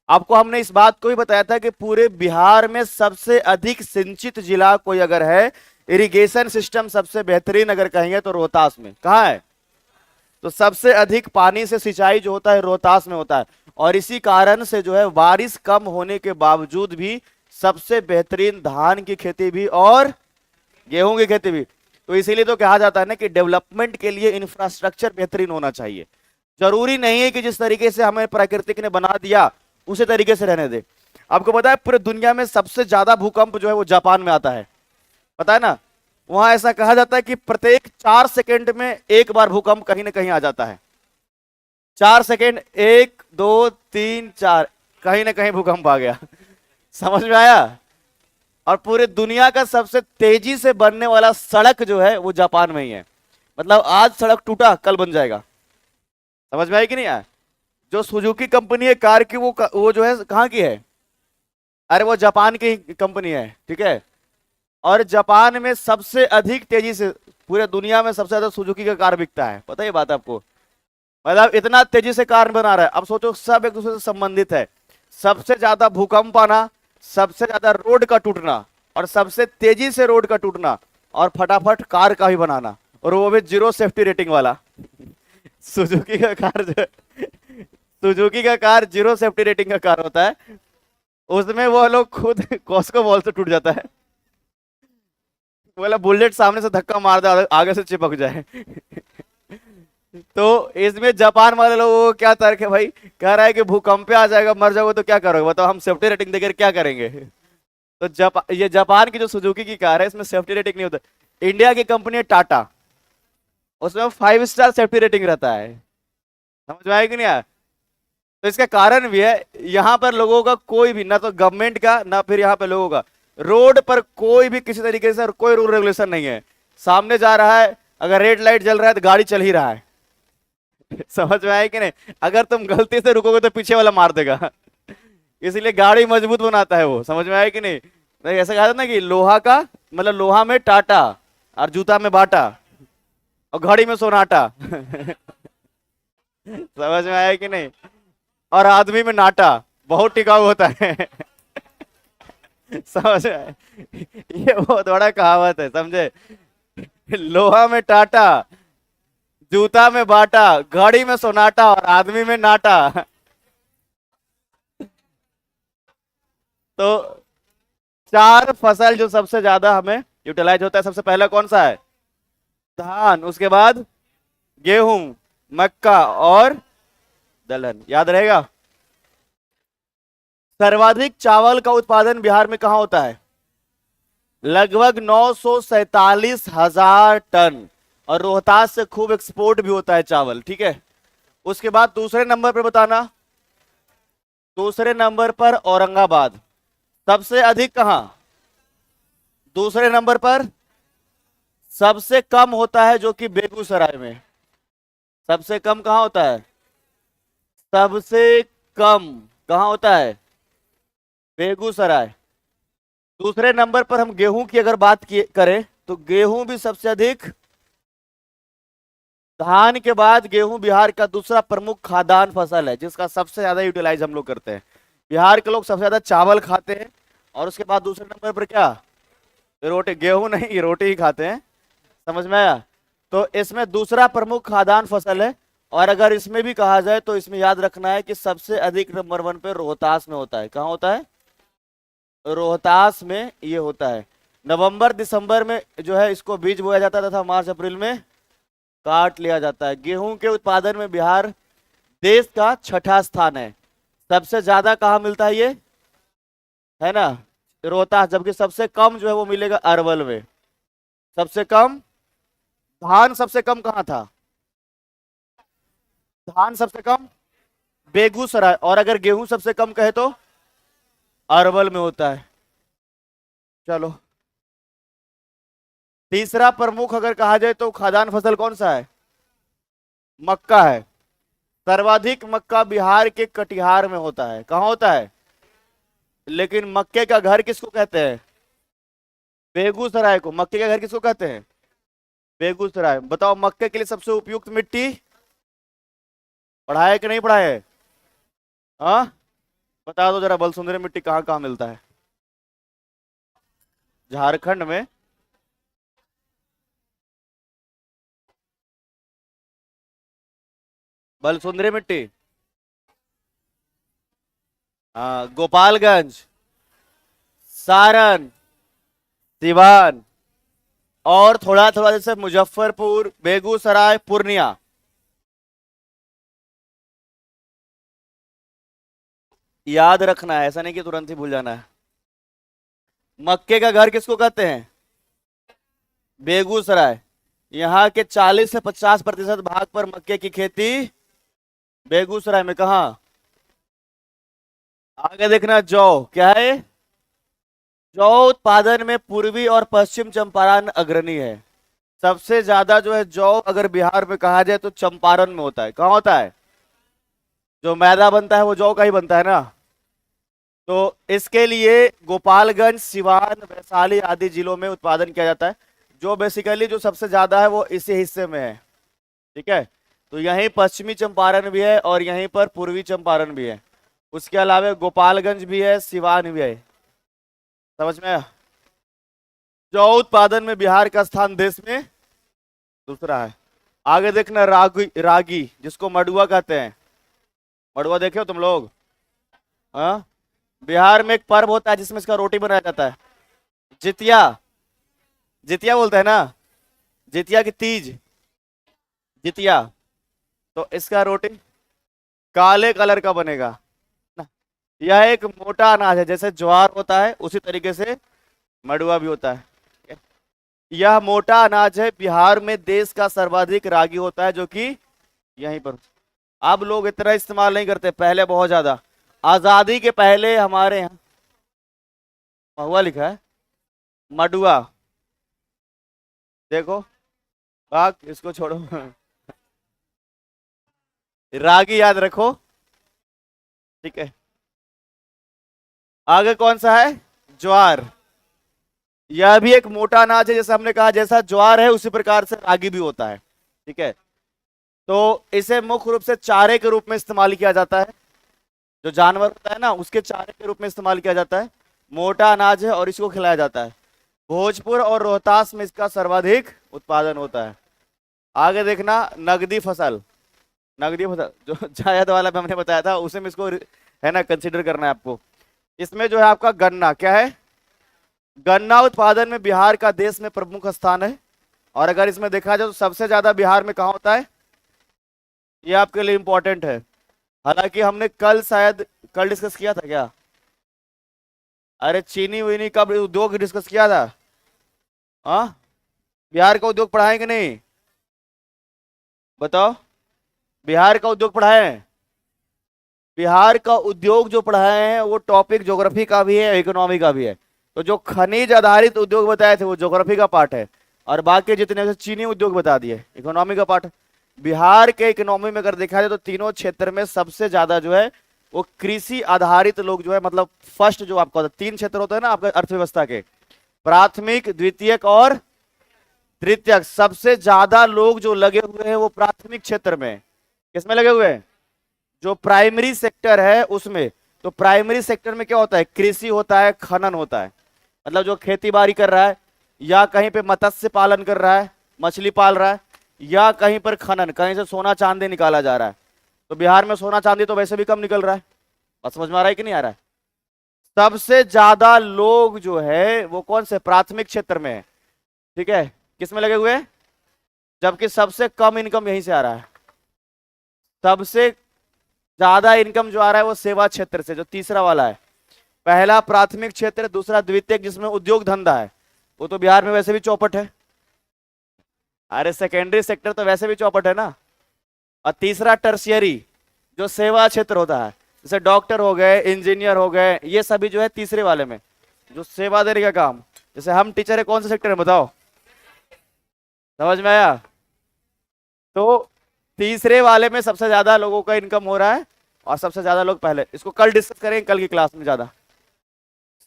आपको हमने इस बात को भी बताया था कि पूरे बिहार में सबसे अधिक सिंचित जिला कोई अगर है, इरिगेशन सिस्टम सबसे बेहतरीन अगर कहेंगे तो रोहतास में। कहां है? तो सबसे अधिक पानी से सिंचाई जो होता है रोहतास में होता है, और इसी कारण से जो है बारिश कम होने के बावजूद भी सबसे बेहतरीन धान की खेती भी और गेहूं की खेती भी। तो इसीलिए तो कहा जाता है ना कि डेवलपमेंट के लिए इंफ्रास्ट्रक्चर बेहतरीन होना चाहिए। जरूरी नहीं है कि जिस तरीके से हमें प्रकृति ने बना दिया उसी तरीके से रहने दे। आपको पता है पूरे दुनिया में सबसे ज्यादा भूकंप जो है वो जापान में आता है, पता है ना? वहां ऐसा कहा जाता है कि प्रत्येक 4 सेकंड में एक बार भूकंप कहीं ना कहीं आ जाता है। 4 सेकंड, 1 2 3 4, कहीं ना कहीं भूकंप आ गया। समझ में आया? और पूरे दुनिया का सबसे तेजी से बनने वाला सड़क जो है वो जापान में ही है। मतलब आज सड़क टूटा कल बन जाएगा। समझ में आई कि नहीं आया? जो सुजुकी कंपनी है कार की, वो जो है कहां की है? अरे वो जापान की कंपनी है, ठीक है। और जापान में सबसे अधिक तेजी से पूरे दुनिया में सबसे ज्यादा सुजुकी का कार बिकता है, पता है ये बात आपको? मतलब इतना तेजी से कार बना रहा है। अब सोचो सब एक दूसरे से संबंधित है। सबसे ज्यादा भूकंप आना, सबसे ज्यादा रोड का टूटना, और सबसे तेजी से रोड का टूटना, और फटाफट कार का भी बनाना, और वो भी 0 सेफ्टी रेटिंग वाला। सुजुकी का कार जो सुजुकी का कार 0 सेफ्टी रेटिंग का कार होता है। उसमें वो लोग खुद कॉस्को बॉल से टूट जाता है। बोला बुलेट सामने से धक्का मार दे आगे से चिपक जाए। तो इसमें जापान वाले लोगों को क्या तर्क है भाई? कह रहा है कि भूकंप आ जाएगा, मर जाओगे तो क्या करोगे बताओ, हम सेफ्टी रेटिंग देकर क्या करेंगे? तो ये जापान की जो सुजुकी की कार है इसमें सेफ्टी रेटिंग नहीं होता। इंडिया की कंपनी है टाटा, उसमें 5 स्टार सेफ्टी रेटिंग रहता है। समझ में आया कि नहीं आया? तो इसका कारण भी है, यहां पर लोगों का कोई भी, ना तो गवर्नमेंट का ना फिर यहाँ पे लोगों का, रोड पर कोई भी किसी तरीके से कोई रूल रेगुलेशन नहीं है। सामने जा रहा है, अगर रेड लाइट जल रहा है तो गाड़ी चल ही रहा है। समझ में आया कि नहीं? अगर तुम गलती से रुकोगे तो पीछे वाला मार देगा। इसलिए गाड़ी मजबूत बनाता है वो। समझ में आया कि नहीं? नहीं ऐसा कहा था ना कि लोहा का मतलब लोहा में टाटा और जूता में बाटा और घड़ी में सोनाटा। समझ में आया कि नहीं? और आदमी में नाटा, बहुत टिकाऊ होता है। समझ में? ये बहुत बड़ा कहावत है, समझे? लोहा में टाटा, जूता में बाटा, घड़ी में सोनाटा और आदमी में नाटा। तो 4 फसल जो सबसे ज्यादा हमें यूटिलाइज होता है, सबसे पहला कौन सा है? धान, उसके बाद गेहूं, मक्का और दलहन। याद रहेगा? सर्वाधिक चावल का उत्पादन बिहार में कहां होता है? लगभग 947,000 टन, और रोहतास से खूब एक्सपोर्ट भी होता है चावल, ठीक है। उसके बाद दूसरे नंबर पर बताना, दूसरे नंबर पर औरंगाबाद। सबसे अधिक कहां? दूसरे नंबर पर। सबसे कम होता है जो कि बेगूसराय में। सबसे कम कहां होता है? सबसे कम कहां होता है? बेगूसराय। दूसरे नंबर पर हम गेहूं की अगर बात करें तो गेहूं भी सबसे अधिक। धान के बाद गेहूं बिहार का दूसरा प्रमुख खाद्यान्न फसल है जिसका सबसे ज्यादा यूटिलाइज हम लोग करते हैं। बिहार के लोग सबसे ज्यादा चावल खाते हैं, और उसके बाद दूसरे नंबर पर क्या? रोटी। गेहूं नहीं, रोटी ही खाते हैं। समझ में आया? तो इसमें दूसरा प्रमुख खाद्यान्न फसल है। और अगर इसमें भी कहा जाए तो इसमें याद रखना है कि सबसे अधिक नंबर 1 पे रोहतास में होता है। कहां होता है? रोहतास में ये होता है। नवंबर दिसंबर में जो है इसको बीज बोया जाता था, मार्च अप्रैल में काट लिया जाता है। गेहूं के उत्पादन में बिहार देश का 6ठा स्थान है। सबसे ज्यादा कहां मिलता है ये? है ना, रोहतास। जबकि सबसे कम जो है वो मिलेगा अरवल में। सबसे कम। धान सबसे कम कहां था? धान सबसे कम बेगूसराय। और अगर गेहूं सबसे कम कहे तो अरवल में होता है। चलो, तीसरा प्रमुख अगर कहा जाए तो खाद्यान्न फसल कौन सा है? मक्का है। सर्वाधिक मक्का बिहार के कटिहार में होता है। कहां होता है? लेकिन मक्के का घर किसको कहते हैं? बेगूसराय को। मक्के का घर किसको कहते हैं? बेगूसराय। बताओ मक्के के लिए सबसे उपयुक्त मिट्टी? पढ़ा है कि नहीं पढ़ा है? हाँ, बता दो जरा, बलसुंदरी मिट्टी कहाँ कहाँ मिलता है? झारखंड में। बलसुंदरी मिट्टी, हाँ, गोपालगंज, सारण, सिवान, और थोड़ा थोड़ा जैसे मुजफ्फरपुर, बेगूसराय, पूर्णिया। याद रखना है, ऐसा नहीं कि तुरंत ही भूल जाना है। मक्के का घर किसको कहते हैं? बेगूसराय। यहाँ के 40 से 50% भाग पर मक्के की खेती बेगूसराय में। कहा? आगे देखना, जौ क्या है? जौ उत्पादन में पूर्वी और पश्चिम चंपारण अग्रणी है। सबसे ज्यादा जो है जौ अगर बिहार में कहा जाए तो चंपारण में होता है। कहाँ होता है? जो मैदा बनता है वो जौ का ही बनता है ना। तो इसके लिए गोपालगंज, सिवान, वैशाली आदि जिलों में उत्पादन किया जाता है। जो बेसिकली जो सबसे ज्यादा है वो इसी हिस्से में है। ठीक है, तो यहीं पश्चिमी चंपारण भी है और यहीं पर पूर्वी चंपारण भी है। उसके अलावा गोपालगंज भी है, सिवान भी है। समझ में आया? जौ उत्पादन में बिहार का स्थान देश में दूसरा है। आगे देखना, रागी, रागी जिसको मडुआ कहते हैं। मडुआ देखे हो तुम लोग? हाँ, बिहार में एक पर्व होता है जिसमें इसका रोटी बनाया जाता है। जितिया, जितिया बोलते हैं ना, जितिया की तीज, जितिया। तो इसका रोटी काले कलर का बनेगा ना। यह एक मोटा अनाज है, जैसे ज्वार होता है उसी तरीके से मडुआ भी होता है। यह मोटा अनाज है। बिहार में देश का सर्वाधिक रागी होता है, जो कि यहीं पर। अब लोग इतना इस्तेमाल नहीं करते, पहले बहुत ज्यादा। आजादी के पहले हमारे यहाँ महुआ लिखा है, मडुआ देखो। बाग इसको छोड़ो रागी याद रखो। ठीक है, आगे कौन सा है? ज्वार। यह भी एक मोटा अनाज है, जैसे हमने कहा जैसा ज्वार है उसी प्रकार से रागी भी होता है। ठीक है, तो इसे मुख्य रूप से चारे के रूप में इस्तेमाल किया जाता है। जो जानवर होता है ना उसके चारे के रूप में इस्तेमाल किया जाता है। मोटा अनाज है और इसको खिलाया जाता है। भोजपुर और रोहतास में इसका सर्वाधिक उत्पादन होता है। आगे देखना, नगदी फसल। नगदी फसल जो जायद वाला भी हमने बताया था, उसे में इसको है ना कंसिडर करना है आपको। इसमें जो है आपका गन्ना, क्या है? गन्ना उत्पादन में बिहार का देश में प्रमुख स्थान है। और अगर इसमें देखा जाए तो सबसे ज्यादा बिहार में कहाँ होता है? ये आपके लिए इंपॉर्टेंट है। हालांकि हमने कल शायद कल डिस्कस किया था क्या? अरे चीनी वीनी का भी उद्योग डिस्कस किया था। हाँ, बिहार का उद्योग पढ़ाए कि नहीं? बताओ, बिहार का उद्योग पढ़ाए हैं? बिहार का उद्योग जो पढ़ाए हैं वो टॉपिक ज्योग्राफी का भी है, इकोनॉमी का भी है। तो जो खनिज आधारित उद्योग बताए थे वो ज्योग्राफी का पार्ट है, और बाकी जितने से चीनी उद्योग बता दिए इकोनॉमी का पार्ट है। बिहार के इकोनॉमी में अगर देखा जाए तो तीनों क्षेत्र में सबसे ज्यादा जो है वो कृषि आधारित लोग जो है, मतलब फर्स्ट जो आपको तीन क्षेत्र होते हैं ना आपके अर्थव्यवस्था के, प्राथमिक, द्वितीयक और तृतीयक। सबसे ज्यादा लोग जो लगे हुए हैं वो प्राथमिक क्षेत्र में। किसमें लगे हुए हैं? जो प्राइमरी सेक्टर है उसमें। तो प्राइमरी सेक्टर में क्या होता है? कृषि होता है, खनन होता है, मतलब जो खेती बाड़ी कर रहा है, या कहीं पे मत्स्य पालन कर रहा है, मछली पाल रहा है, या कहीं पर खनन, कहीं से सोना चांदी निकाला जा रहा है। तो बिहार में सोना चांदी तो वैसे भी कम निकल रहा है। बात समझ में आ रहा है कि नहीं आ रहा है? सबसे ज्यादा लोग जो है वो कौन से प्राथमिक क्षेत्र में है। ठीक है, किसमें लगे हुए हैं? जबकि सबसे कम इनकम यहीं से आ रहा है। सबसे ज्यादा इनकम जो आ रहा है वो सेवा क्षेत्र से, जो तीसरा वाला है। पहला प्राथमिक क्षेत्र, दूसरा द्वितीयक जिसमें उद्योग धंधा है, वो तो बिहार में वैसे भी चौपट है। अरे सेकेंडरी सेक्टर तो वैसे भी चौपट है ना। और तीसरा टर्शियरी, जो सेवा क्षेत्र होता है, जैसे डॉक्टर हो गए, इंजीनियर हो गए, ये सभी जो है तीसरे वाले में, जो सेवा देने का काम। जैसे हम टीचर है, कौन से सेक्टर में बताओ? समझ में आया? तो तीसरे वाले में सबसे ज्यादा लोगों का इनकम हो रहा है, और सबसे ज्यादा लोग पहले, इसको कल डिस्कस करेंगे कल की क्लास में ज्यादा।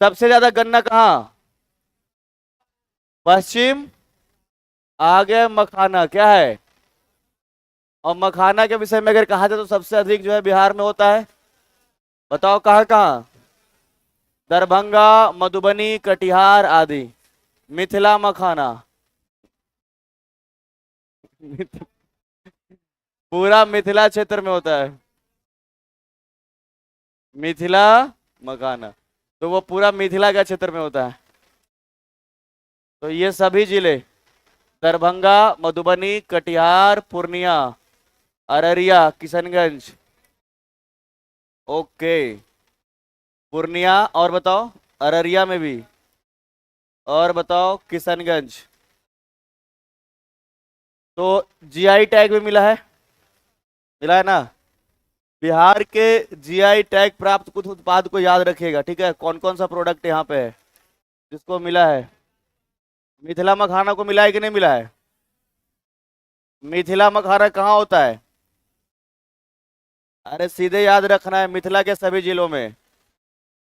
सबसे ज्यादा गन्ना कहाँ? पश्चिम। आगे मखाना क्या है? और मखाना के विषय में अगर कहा जाए तो सबसे अधिक जो है बिहार में होता है, बताओ कहाँ कहाँ? दरभंगा, मधुबनी, कटिहार आदि। मिथिला मखाना पूरा मिथिला क्षेत्र में होता है मिथिला मखाना, तो वो पूरा मिथिला का क्षेत्र में होता है। तो ये सभी जिले, दरभंगा, मधुबनी, कटिहार, पूर्णिया, अररिया, किशनगंज, ओके, पूर्णिया, और बताओ अररिया में भी, और बताओ किशनगंज। तो जीआई टैग भी मिला है ना? बिहार के जीआई टैग प्राप्त कुछ उत्पाद को याद रखिएगा, ठीक है? कौन कौन सा प्रोडक्ट यहाँ पे है जिसको मिला है? मिथिला मखाना को मिला है कि नहीं मिला है? मिथिला मखाना कहाँ होता है? अरे सीधे याद रखना है, मिथिला के सभी जिलों में,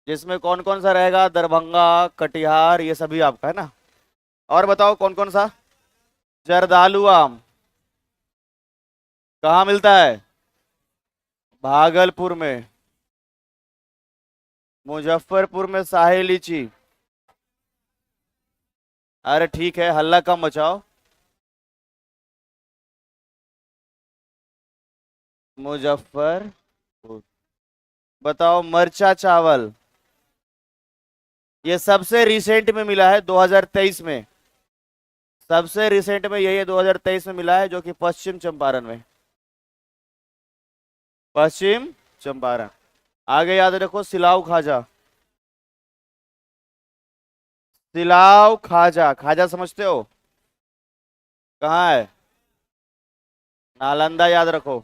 जिसमें कौन कौन सा रहेगा? दरभंगा, कटिहार, ये सभी आपका है ना? और बताओ कौन कौन सा? जर्दालू आम कहाँ मिलता है? भागलपुर में। मुजफ्फरपुर में शाही लीची। अरे ठीक है, हल्ला कम मचाओ। मुजफ्फरपुर। बताओ मरचा चावल, ये सबसे रिसेंट में मिला है 2023 में, सबसे रिसेंट में यही है 2023 में मिला है, जो कि पश्चिम चंपारण में, पश्चिम चंपारण। आगे याद रखो सिलाव खाजा, सिलाव खाजा, खाजा समझते हो? कहाँ है? नालंदा, याद रखो।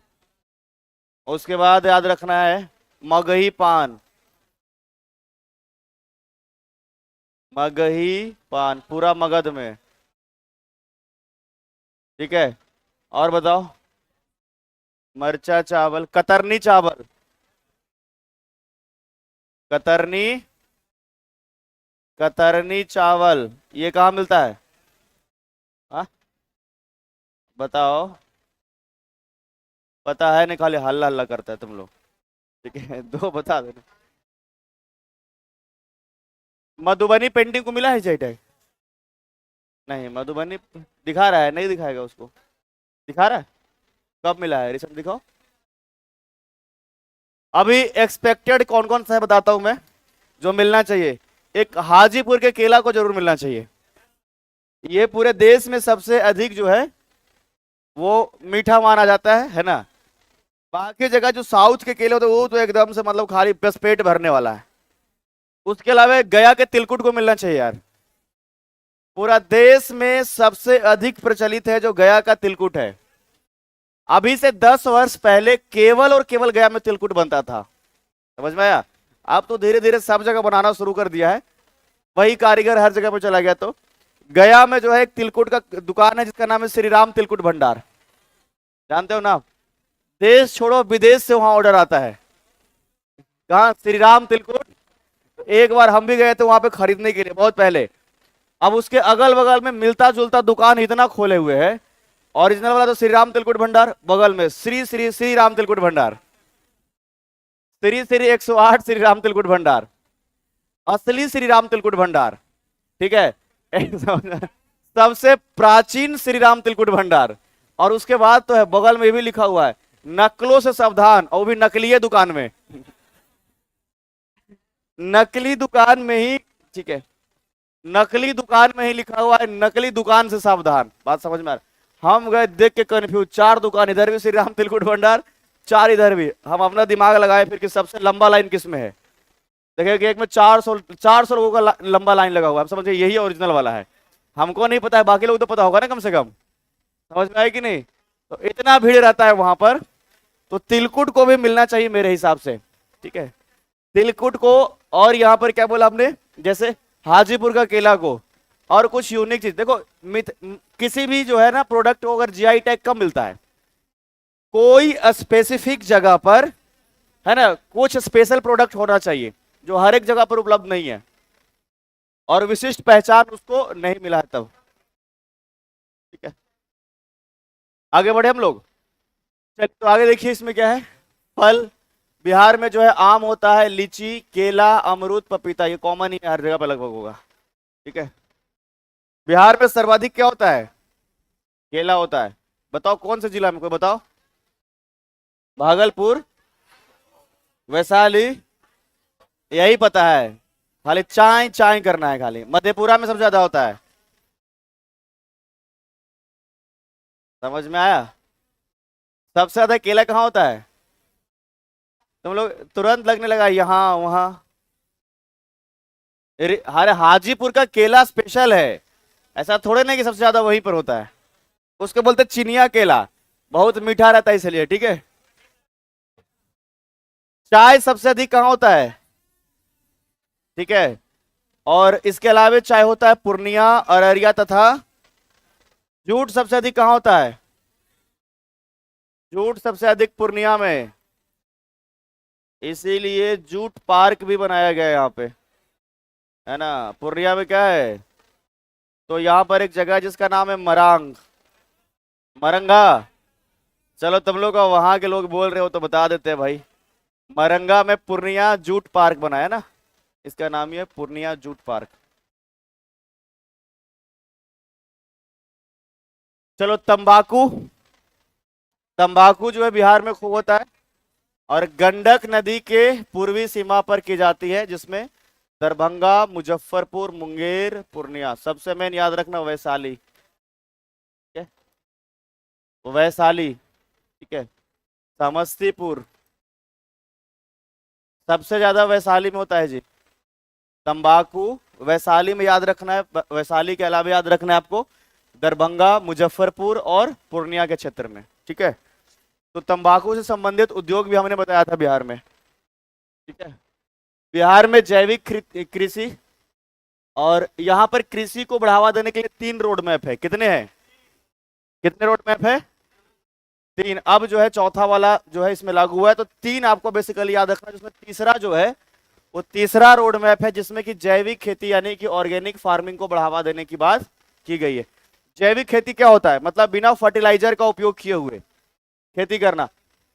उसके बाद याद रखना है मगही पान, मगही पान पूरा मगध में, ठीक है? और बताओ मरचा चावल, कतरनी चावल, कतरनी, कतरनी चावल, ये कहाँ मिलता है? हाँ बताओ, पता है नहीं, खाली हल्ला हल्ला करता है तुम लोग, ठीक है? दो बता देना। मधुबनी पेंटिंग को मिला है जी टैग? नहीं, मधुबनी दिखा रहा है, नहीं दिखाएगा उसको? दिखा रहा है? कब मिला है रिसेंट, दिखाओ। अभी एक्सपेक्टेड कौन कौन सा है बताता हूं मैं, जो मिलना चाहिए। एक हाजीपुर के केला को जरूर मिलना चाहिए, ये पूरे देश में सबसे अधिक जो है वो मीठा माना जाता है ना? बाकी जगह जो साउथ के केले होते हैं वो तो एकदम से मतलब खाली बस पेट भरने वाला है। उसके अलावा गया के तिलकुट को मिलना चाहिए यार, पूरा देश में सबसे अधिक प्रचलित है जो गया का तिलकुट है। अभी से 10 वर्ष पहले केवल और केवल गया में तिलकुट बनता था, समझ में आया? अब तो धीरे धीरे सब जगह बनाना शुरू कर दिया है, वही कारीगर हर जगह पर चला गया। तो गया में जो है एक तिलकुट का दुकान है जिसका नाम है श्री राम तिलकुट भंडार, जानते हो ना? देश छोड़ो विदेश से वहां ऑर्डर आता है। कहा? श्री राम तिलकुट। एक बार हम भी गए थे वहां पे खरीदने के लिए बहुत पहले। अब उसके अगल बगल में मिलता जुलता दुकान इतना खोले हुए है, ओरिजिनल वाला तो श्री राम तिलकुट भंडार, बगल में श्री श्री श्री राम तिलकुट भंडार, श्री श्री 108 श्री राम तिलकुट भंडार, असली श्री राम तिलकुट भंडार, ठीक है? सबसे प्राचीन श्री राम तिलकुट भंडार। और उसके बाद तो है बगल में भी लिखा हुआ है नकलों से सावधान, और भी नकली दुकान में, नकली दुकान में ही, ठीक है? नकली दुकान में ही लिखा हुआ है नकली दुकान से सावधान। बात समझ में आ रहा? हम गए देख के कंफ्यूज, 4 दुकान इधर भी श्री राम तिलकुट भंडार, 4 इधर भी। हम अपना दिमाग लगाए फिर कि सबसे लंबा लाइन किस में है, देखिए कि एक में 400 लोगों का लंबा लाइन लगा हुआ है। हम समझे यही ओरिजिनल वाला है, हमको नहीं पता है, बाकी लोग तो पता होगा ना कम से कम, समझ में आए कि नहीं? तो इतना भीड़ रहता है वहां पर, तो तिलकुट को भी मिलना चाहिए मेरे हिसाब से, ठीक है? तिलकुट को, और यहाँ पर क्या बोला आपने, जैसे हाजीपुर का केला को, और कुछ यूनिक चीज देखो। किसी भी जो है ना प्रोडक्ट को अगर जीआई टैग कब मिलता है? कोई स्पेसिफिक जगह पर, है ना, कुछ स्पेशल प्रोडक्ट होना चाहिए जो हर एक जगह पर उपलब्ध नहीं है, और विशिष्ट पहचान उसको नहीं मिला है तब, ठीक है? आगे बढ़े हम लोग। चलिए तो आगे देखिए इसमें क्या है। फल, बिहार में जो है आम होता है, लीची, केला, अमरूद, पपीता, ये कॉमन ही है, हर जगह पे लगभग होगा। ठीक है। बिहार में सर्वाधिक क्या होता है? केला होता है। बताओ कौन से जिला में, कोई बताओ। भागलपुर, वैशाली, यही पता है। खाली चाय चाय करना है, खाली मधेपुरा में सबसे ज्यादा होता है। समझ में आया? सबसे ज्यादा केला कहाँ होता है? तुम लोग तुरंत लगने लगा यहाँ वहां। अरे हाजीपुर का केला स्पेशल है, ऐसा थोड़े नहीं कि सबसे ज्यादा वहीं पर होता है। उसको बोलते चिनिया केला, बहुत मीठा रहता है इसलिए। ठीक है। चाय सबसे अधिक कहाँ होता है? ठीक है। और इसके अलावा चाय होता है पूर्णिया, अररिया तथा। जूट सबसे अधिक कहाँ होता है? जूट सबसे अधिक पूर्णिया में, इसीलिए जूट पार्क भी बनाया गया है यहाँ पे, है ना। पूर्णिया में क्या है? तो यहाँ पर एक जगह है जिसका नाम है मरांग, मरंगा। चलो तुम लोग वहां के लोग बोल रहे हो तो बता देते हैं भाई। मरंगा में पूर्णिया जूट पार्क बनाया ना, इसका नाम ही है पूर्णिया जूट पार्क। चलो तंबाकू, तंबाकू जो है बिहार में खूब होता है, और गंडक नदी के पूर्वी सीमा पर की जाती है, जिसमें दरभंगा, मुजफ्फरपुर, मुंगेर, पूर्णिया, सबसे मेन याद रखना वैशाली। ठीक है, वैशाली। ठीक है। समस्तीपुर, सबसे ज्यादा वैशाली में होता है जी तंबाकू। वैशाली में याद रखना है, वैशाली के अलावा याद रखना है आपको दरभंगा, मुजफ्फरपुर और पूर्णिया के क्षेत्र में। ठीक है। तो तंबाकू से संबंधित उद्योग भी हमने बताया था बिहार में। ठीक है। बिहार में जैविक कृषि, और यहाँ पर कृषि को बढ़ावा देने के लिए 3 रोड मैप है। कितने हैं? कितने रोड मैप है? 3। अब जो है चौथा वाला जो है इसमें लागू हुआ है, तो 3 आपको बेसिकली याद रखना है, जिसमें तीसरा जो है वो तीसरा रोड मैप है, जिसमें कि जैविक खेती यानी कि ऑर्गेनिक फार्मिंग को बढ़ावा देने की बात की गई है। जैविक खेती क्या होता है? मतलब बिना फर्टिलाइजर का उपयोग किए हुए खेती करना।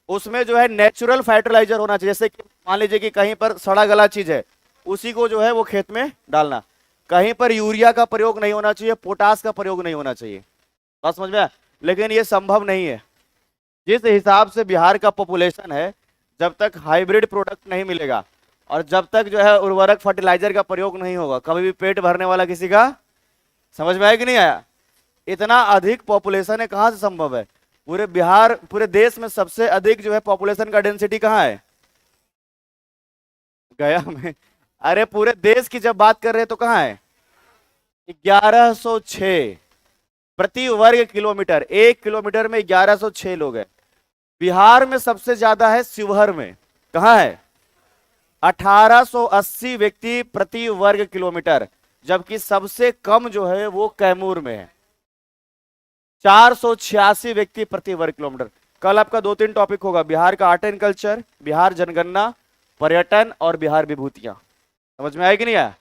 उसमें जो है नेचुरल फर्टिलाइजर होना चाहिए, जैसे कि मान लीजिए कि कहीं पर सड़ा गला चीज है, उसी को जो है वो खेत में डालना। कहीं पर यूरिया का प्रयोग नहीं होना चाहिए, पोटास का प्रयोग नहीं होना चाहिए। बात समझ में आया? लेकिन ये संभव नहीं है। जिस हिसाब से बिहार का पॉपुलेशन है, जब तक हाइब्रिड प्रोडक्ट नहीं मिलेगा और जब तक जो है उर्वरक फर्टिलाइजर का प्रयोग नहीं होगा, कभी भी पेट भरने वाला किसी का। समझ में आया कि नहीं आया? इतना अधिक पॉपुलेशन है, कहां से संभव है? पूरे बिहार, पूरे देश में सबसे अधिक जो है पॉपुलेशन का डेंसिटी कहाँ है? गया में। अरे पूरे देश की जब बात कर रहे हैं तो कहाँ है? 1106 प्रति वर्ग किलोमीटर। 1 किलोमीटर में 1106 लोग हैं। बिहार में सबसे ज्यादा है शिवहर में। कहाँ है? 1880 व्यक्ति प्रति वर्ग किलोमीटर, जबकि सबसे कम जो है वो कैमूर में है, 486 व्यक्ति प्रति वर्ग किलोमीटर। कल आपका 2-3 टॉपिक होगा, बिहार का आर्ट एंड कल्चर, बिहार जनगणना, पर्यटन और बिहार विभूतियां। समझ में आएगी नहीं आया?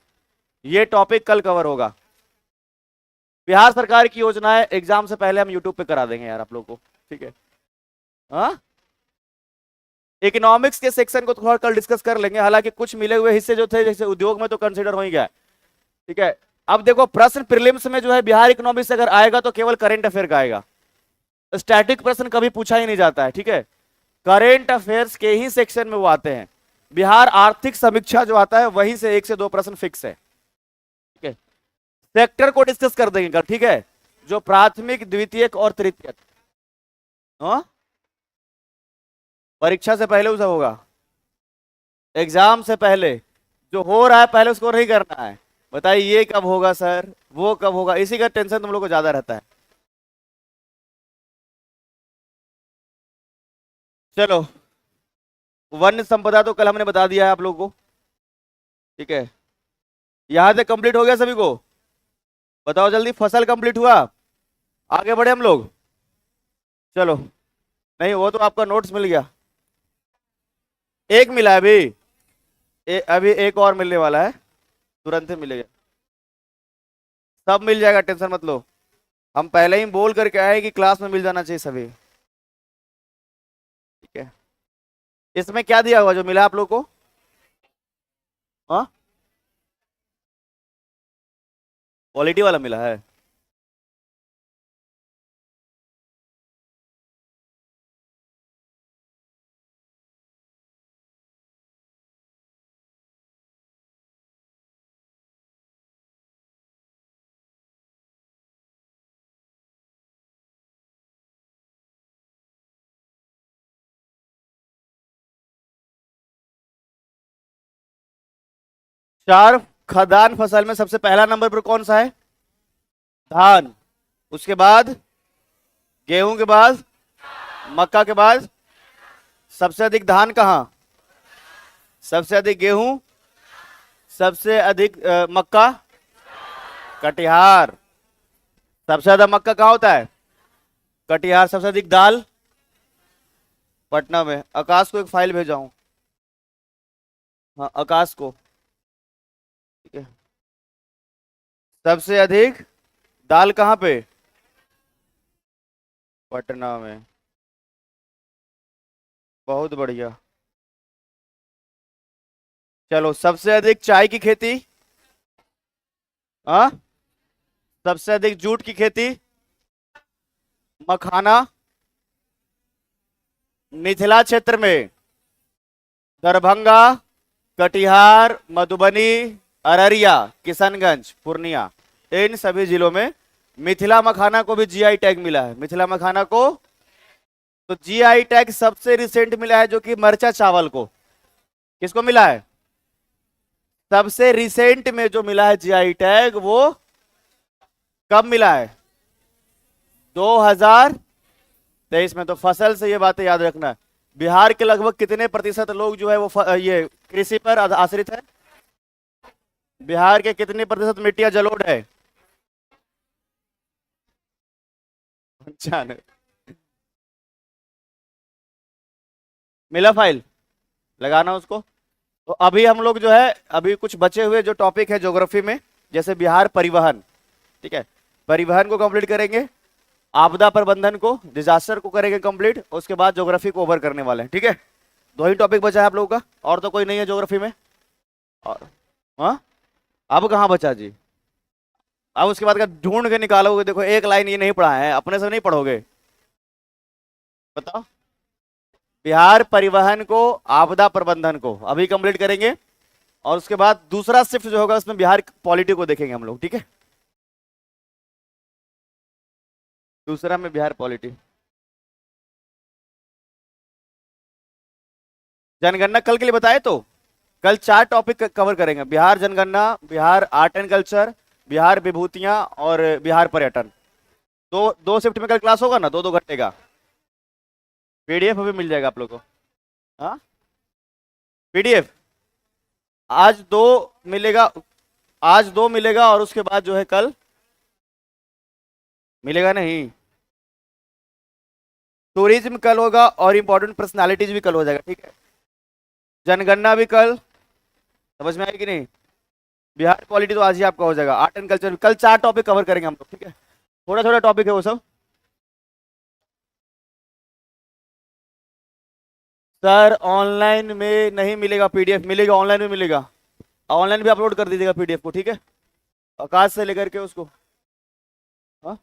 ये टॉपिक कल कवर होगा। बिहार सरकार की योजनाएं एग्जाम से पहले हम यूट्यूब पे करा देंगे यार आप लोगों को। ठीक है। हाँ, इकोनॉमिक्स के सेक्शन को थोड़ा कल डिस्कस कर लेंगे, हालांकि कुछ मिले हुए हिस्से जो थे जैसे उद्योग में तो कंसिडर हो ही गया। ठीक है। अब देखो प्रश्न प्रीलिम्स में जो है बिहार इकोनॉमिक्स अगर आएगा तो केवल करंट अफेयर का आएगा, स्टैटिक प्रश्न कभी पूछा ही नहीं जाता है। ठीक है। करेंट अफेयर्स के ही सेक्शन में वो आते हैं। बिहार आर्थिक समीक्षा जो आता है वहीं से 1 से 2 प्रश्न फिक्स है। ठीक है। सेक्टर को डिस्कस कर देंगे कल। ठीक है। जो प्राथमिक, द्वितीयक और तृतीयक। हाँ? परीक्षा से पहले उसे होगा, एग्जाम से पहले जो हो रहा है पहले उसको नहीं करना है। बताइए ये कब होगा सर, वो कब होगा, इसी का टेंशन तुम लोग को ज्यादा रहता है। चलो, वन्य संपदा तो कल हमने बता दिया है आप लोगों को। ठीक है। यहां से कंप्लीट हो गया सभी को? बताओ जल्दी, फसल कंप्लीट हुआ? आगे बढ़े हम लोग? चलो, नहीं वो तो आपका नोट्स मिल गया, एक मिला है अभी। अभी एक और मिलने वाला है, तुरंत ही मिलेगा। सब मिल जाएगा, टेंशन मत लो। हम पहले ही बोल करके आए कि क्लास में मिल जाना चाहिए सभी। ठीक है, इसमें क्या दिया हुआ जो मिला आप लोग को? हाँ, क्वालिटी वाला मिला है। चार खाद्यान्न फसल में सबसे पहला नंबर पर कौन सा है? धान। उसके बाद गेहूं के बाद मक्का के बाद सबसे अधिक धान कहाँ? सबसे अधिक गेहूं, सबसे अधिक मक्का, कटिहार। सबसे ज्यादा मक्का कहाँ होता है? कटिहार। सबसे अधिक दाल पटना में। आकाश को एक फाइल भेजा हूं। हाँ, आकाश को। ठीक है, सबसे अधिक दाल कहाँ पे? पटना में। बहुत बढ़िया। चलो, सबसे अधिक चाय की खेती? हाँ, सबसे अधिक जूट की खेती? मखाना। मिथिला क्षेत्र में दरभंगा, कटिहार, मधुबनी, अररिया, किशनगंज, पूर्णिया, इन सभी जिलों में मिथिला मखाना को भी जीआई टैग मिला है। मिथिला मखाना को तो जीआई टैग सबसे रिसेंट मिला है, जो कि मरचा चावल को। किसको मिला है? सबसे रिसेंट में जो मिला है जीआई टैग, वो कब मिला है? 2023 में। तो फसल से ये बातें याद रखना है। बिहार के लगभग कितने प्रतिशत लोग जो है वो ये कृषि पर आश्रित है? बिहार के कितने प्रतिशत मिट्टियां जलोढ़ है? 95। मिला फाइल? लगाना उसको। तो अभी हम लोग जो है, अभी कुछ बचे हुए जो टॉपिक है ज्योग्राफी में, जैसे बिहार परिवहन, ठीक है, परिवहन को कंप्लीट करेंगे, आपदा प्रबंधन को, डिजास्टर को करेंगे कंप्लीट, उसके बाद ज्योग्राफी को ओवर करने वाले हैं। ठीक है, दो ही टॉपिक बचा है आप लोगों का, और तो कोई नहीं है ज्योग्राफी में। और हाँ, अब कहाँ बचा जी? अब उसके बाद का ढूंढ के निकालोगे। देखो, एक लाइन ये नहीं पढ़ा है, अपने से नहीं पढ़ोगे। बताओ। बिहार परिवहन को, आपदा प्रबंधन को अभी कंप्लीट करेंगे, और उसके बाद दूसरा शिफ्ट जो होगा उसमें बिहार पॉलिटी को देखेंगे हम लोग। ठीक है, दूसरा में बिहार पॉलिटी। जनगणना कल के लिए बताए तो कल 4 टॉपिक कवर करेंगे। बिहार जनगणना, Bihar art and culture, Bihar विभूतियां, और बिहार पर्यटन। दो दो शिफ्ट में कल क्लास होगा ना, 2-2 घंटे का। पीडीएफ अभी मिल जाएगा आप लोग को। हाँ, पीडीएफ आज 2 मिलेगा। आज 2 मिलेगा, और उसके बाद जो है कल मिलेगा नहीं। टूरिज्म कल होगा, और इंपॉर्टेंट पर्सनालिटीज भी कल हो जाएगा। ठीक है, जनगणना भी कल। समझ में आई कि नहीं? बिहार पॉलिटी तो आज ही आपका हो जाएगा। आर्ट एंड कल्चर कल 4 टॉपिक कवर करेंगे हम लोग। ठीक है, थोड़ा थोड़ा टॉपिक है वो सब। सर, ऑनलाइन में नहीं मिलेगा, पीडीएफ मिलेगा, ऑनलाइन में मिलेगा। ऑनलाइन भी अपलोड कर दीजिएगा पीडीएफ को। ठीक है, आकाश से लेकर के उसको। हाँ,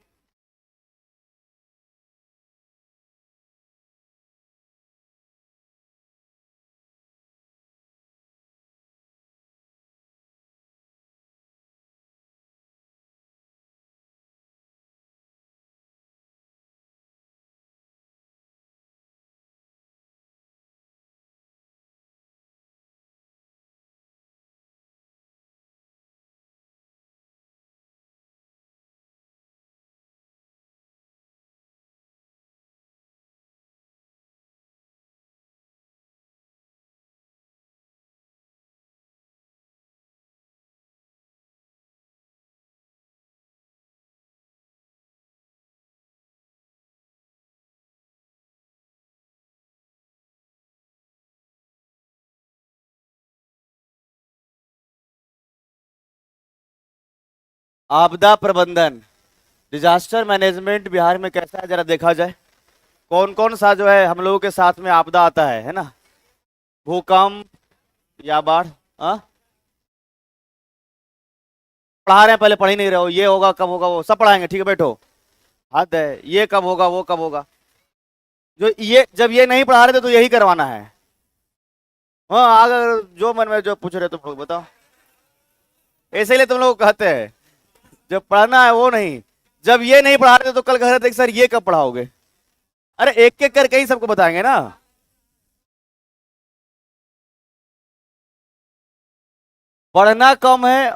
आपदा प्रबंधन, डिजास्टर मैनेजमेंट बिहार में कैसा है जरा देखा जाए। कौन कौन सा जो है हम लोगों के साथ में आपदा आता है ना? भूकंप या बाढ़। हाँ, पढ़ा रहे हैं, पहले पढ़ ही नहीं रहे हो। ये होगा कब होगा वो सब पढ़ाएंगे, ठीक है बैठो। हद है, ये कब होगा वो कब होगा। जो ये जब ये नहीं पढ़ा रहे थे तो यही करवाना है। हाँ, अगर जो मन में जो पूछ रहे तुम लोग बताओ, इसीलिए तुम लोग कहते हैं जब पढ़ना है वो नहीं। जब ये नहीं पढ़ा रहे थे तो कल कह रहे थे कि सर ये कब पढ़ाओगे। अरे एक एक करके ही सबको बताएंगे ना। पढ़ना कम है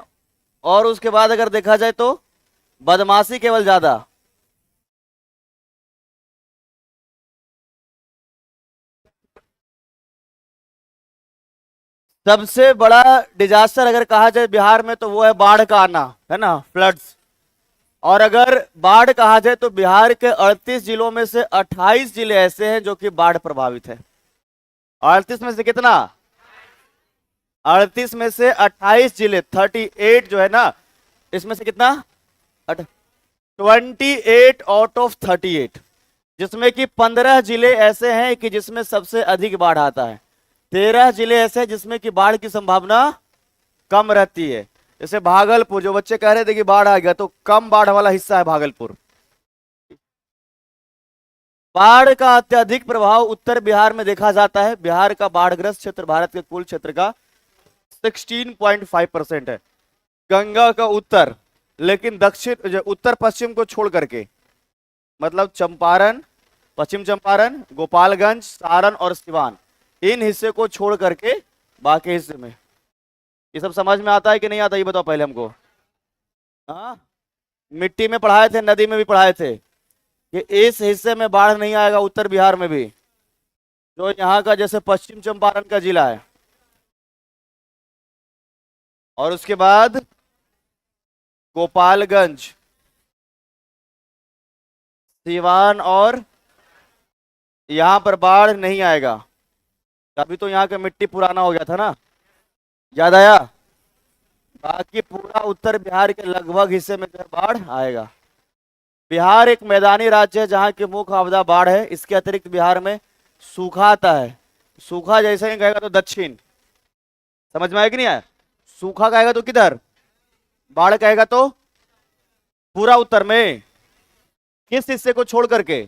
और उसके बाद अगर देखा जाए तो बदमाशी केवल ज्यादा। सबसे बड़ा डिजास्टर अगर कहा जाए बिहार में तो वो है बाढ़ का आना, है ना, फ्लड्स। और अगर बाढ़ कहा जाए तो बिहार के 38 जिलों में से 28 जिले ऐसे हैं जो कि बाढ़ प्रभावित है। 38 में से कितना? 38 में से 28 जिले, 38 जो है ना, इसमें से कितना? 28 आउट ऑफ 38, जिसमें कि 15 जिले ऐसे हैं कि जिसमें सबसे अधिक बाढ़ आता है। 13 जिले ऐसे हैं जिसमें कि बाढ़ की संभावना कम रहती है। जैसे भागलपुर, जो बच्चे कह रहे थे कि बाढ़ आ गया, तो कम बाढ़ वाला हिस्सा है भागलपुर। बाढ़ का अत्यधिक प्रभाव उत्तर बिहार में देखा जाता है। बिहार का बाढ़ग्रस्त क्षेत्र भारत के कुल क्षेत्र का 16.5% है। गंगा का उत्तर, लेकिन दक्षिण जो उत्तर पश्चिम को छोड़ करके, मतलब चंपारण, पश्चिम चंपारण, गोपालगंज, सारण और सिवान, इन हिस्से को छोड़ करके बाकी हिस्से में। ये सब समझ में आता है कि नहीं आता, ये बताओ पहले हमको। हाँ, मिट्टी में पढ़ाए थे, नदी में भी पढ़ाए थे कि इस हिस्से में बाढ़ नहीं आएगा, उत्तर बिहार में भी। जो यहाँ का जैसे पश्चिम चंपारण का जिला है, और उसके बाद गोपालगंज, सिवान, और यहां पर बाढ़ नहीं आएगा। अभी तो यहाँ का मिट्टी पुराना हो गया था ना, याद आया। बाकी पूरा उत्तर बिहार के लगभग हिस्से में जो है बाढ़ आएगा। बिहार एक मैदानी राज्य है जहां की मुख्य आपदा बाढ़ है। इसके अतिरिक्त बिहार में सूखा आता है। सूखा जैसे ही कहेगा तो दक्षिण, समझ में आया कि नहीं आया? सूखा कहेगा तो किधर, बाढ़ कहेगा तो पूरा उत्तर में। किस हिस्से को छोड़ करके?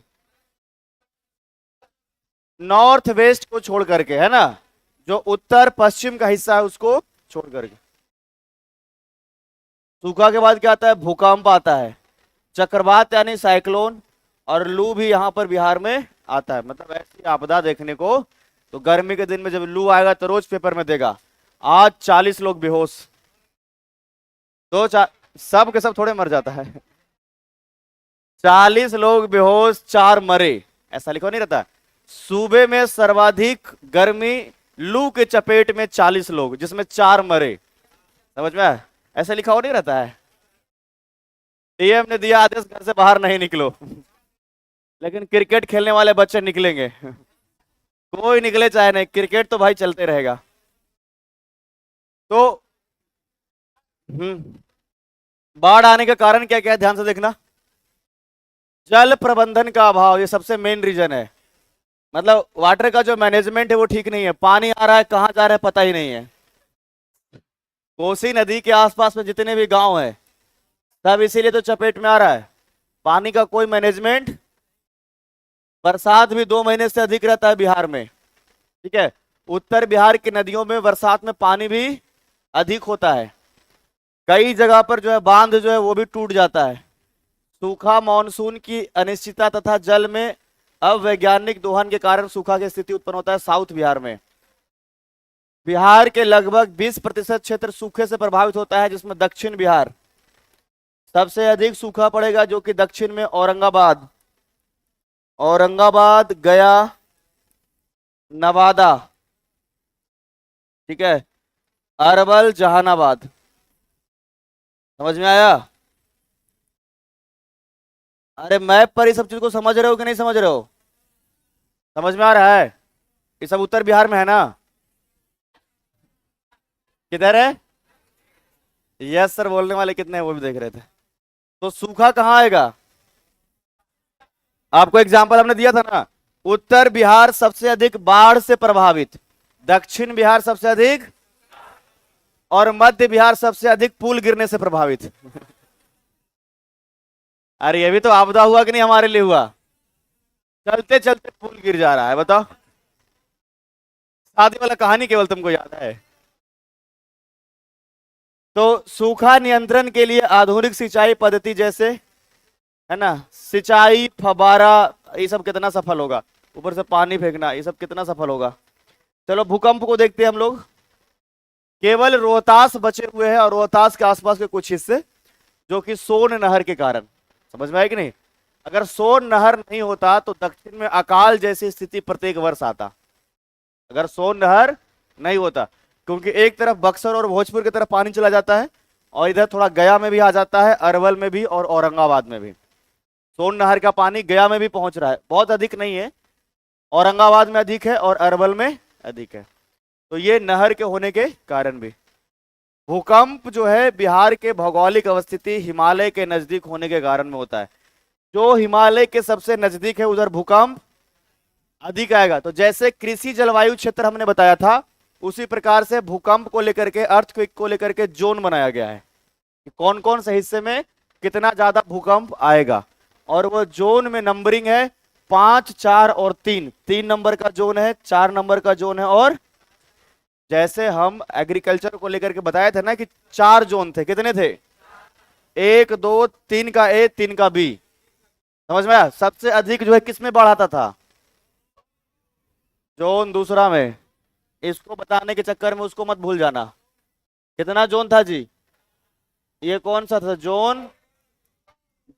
नॉर्थ वेस्ट को छोड़ करके, है ना, जो उत्तर पश्चिम का हिस्सा है उसको छोड़ करके। सूखा के बाद क्या आता है? भूकंप आता है, चक्रवात यानी साइक्लोन, और लू भी यहां पर बिहार में आता है। मतलब ऐसी आपदा देखने को तो गर्मी के दिन में जब लू आएगा तो रोज पेपर में देगा आज 40 लोग बेहोश। दो चार, सब के सब थोड़े मर जाता है। 40 लोग बेहोश, 4 मरे, ऐसा लिखा नहीं रहता। सूबे में सर्वाधिक गर्मी, लू के चपेट में 40 लोग, जिसमें 4 मरे। समझ में आया? ऐसा लिखा हो नहीं रहता है। डीएम ने दिया आदेश घर से बाहर नहीं निकलो, लेकिन क्रिकेट खेलने वाले बच्चे निकलेंगे। कोई निकले चाहे नहीं, क्रिकेट तो भाई चलते रहेगा। तो बाढ़ आने का कारण क्या क्या है, ध्यान से देखना। जल प्रबंधन का अभाव, ये सबसे मेन रीजन है। मतलब वाटर का जो मैनेजमेंट है वो ठीक नहीं है। पानी आ रहा है, कहां जा रहा है पता ही नहीं है। कोसी नदी के आसपास में जितने भी गांव हैं सब इसीलिए तो चपेट में आ रहा है। पानी का कोई मैनेजमेंट। बरसात भी 2 महीने से अधिक रहता है बिहार में, ठीक है। उत्तर बिहार की नदियों में बरसात में पानी भी अधिक होता है। कई जगह पर जो है बांध जो है वो भी टूट जाता है। सूखा, मानसून की अनिश्चितता तथा जल में अवैज्ञानिक दोहन के कारण सूखा की स्थिति उत्पन्न होता है साउथ बिहार में। बिहार के लगभग 20% क्षेत्र सूखे से प्रभावित होता है, जिसमें दक्षिण बिहार सबसे अधिक सूखा पड़ेगा, जो कि दक्षिण में औरंगाबाद, गया, नवादा, ठीक है, अरवल, जहानाबाद। समझ में आया? अरे मैप पर ये सब चीज को समझ रहे हो कि नहीं समझ रहे हो? समझ में आ रहा है? ये सब उत्तर बिहार में है ना? किधर है? यस सर बोलने वाले कितने हैं वो भी देख रहे थे। तो सूखा कहाँ आएगा? आपको एग्जाम्पल हमने दिया था ना, उत्तर बिहार सबसे अधिक बाढ़ से प्रभावित, दक्षिण बिहार सबसे अधिक, और मध्य बिहार सबसे अधिक पुल गिरने से प्रभावित। अरे ये भी तो आपदा हुआ कि नहीं, हमारे लिए हुआ। चलते चलते पुल गिर जा रहा है, बताओ। शादी वाला कहानी केवल तुमको याद है। तो सूखा नियंत्रण के लिए आधुनिक सिंचाई पद्धति जैसे, है ना, सिंचाई फव्वारा, ये सब कितना सफल होगा। ऊपर से पानी फेंकना, ये सब कितना सफल होगा। चलो भूकंप को देखते हैं हम लोग। केवल रोहतास बचे हुए हैं और रोहतास के आसपास के कुछ हिस्से, जो कि सोन नहर के कारण। समझ में आया कि नहीं। अगर सोन नहर नहीं होता तो दक्षिण में अकाल जैसी स्थिति प्रत्येक वर्ष आता। अगर सोन नहर नहीं होता, क्योंकि एक तरफ बक्सर और भोजपुर की तरफ पानी चला जाता है और इधर थोड़ा गया में भी आ जाता है, अरवल में भी और औरंगाबाद में भी। सोन नहर का पानी गया में भी पहुंच रहा है, बहुत अधिक नहीं है, औरंगाबाद में अधिक है और अरवल में अधिक है। तो ये नहर के होने के कारण भी। भूकंप जो है बिहार के भौगोलिक अवस्थिति हिमालय के नजदीक होने के कारण में होता है। जो हिमालय के सबसे नजदीक है उधर भूकंप अधिक आएगा। तो जैसे कृषि जलवायु क्षेत्र हमने बताया था, उसी प्रकार से भूकंप को लेकर के, अर्थक्वेक को लेकर के जोन बनाया गया है कि कौन कौन से हिस्से में कितना ज्यादा भूकंप आएगा। और वो जोन में नंबरिंग है 5, 4 और 3। 3 नंबर का जोन है, 4 नंबर का जोन है, और जैसे हम एग्रीकल्चर को लेकर के बताया था ना कि 4 जोन थे। कितने थे? 1, 2, 3 का ए, 3 का बी। समझ में आया। सबसे अधिक जो है किस में बढ़ाता था? जोन दूसरा में। इसको बताने के चक्कर में उसको मत भूल जाना। कितना जोन था जी? ये कौन सा था जोन?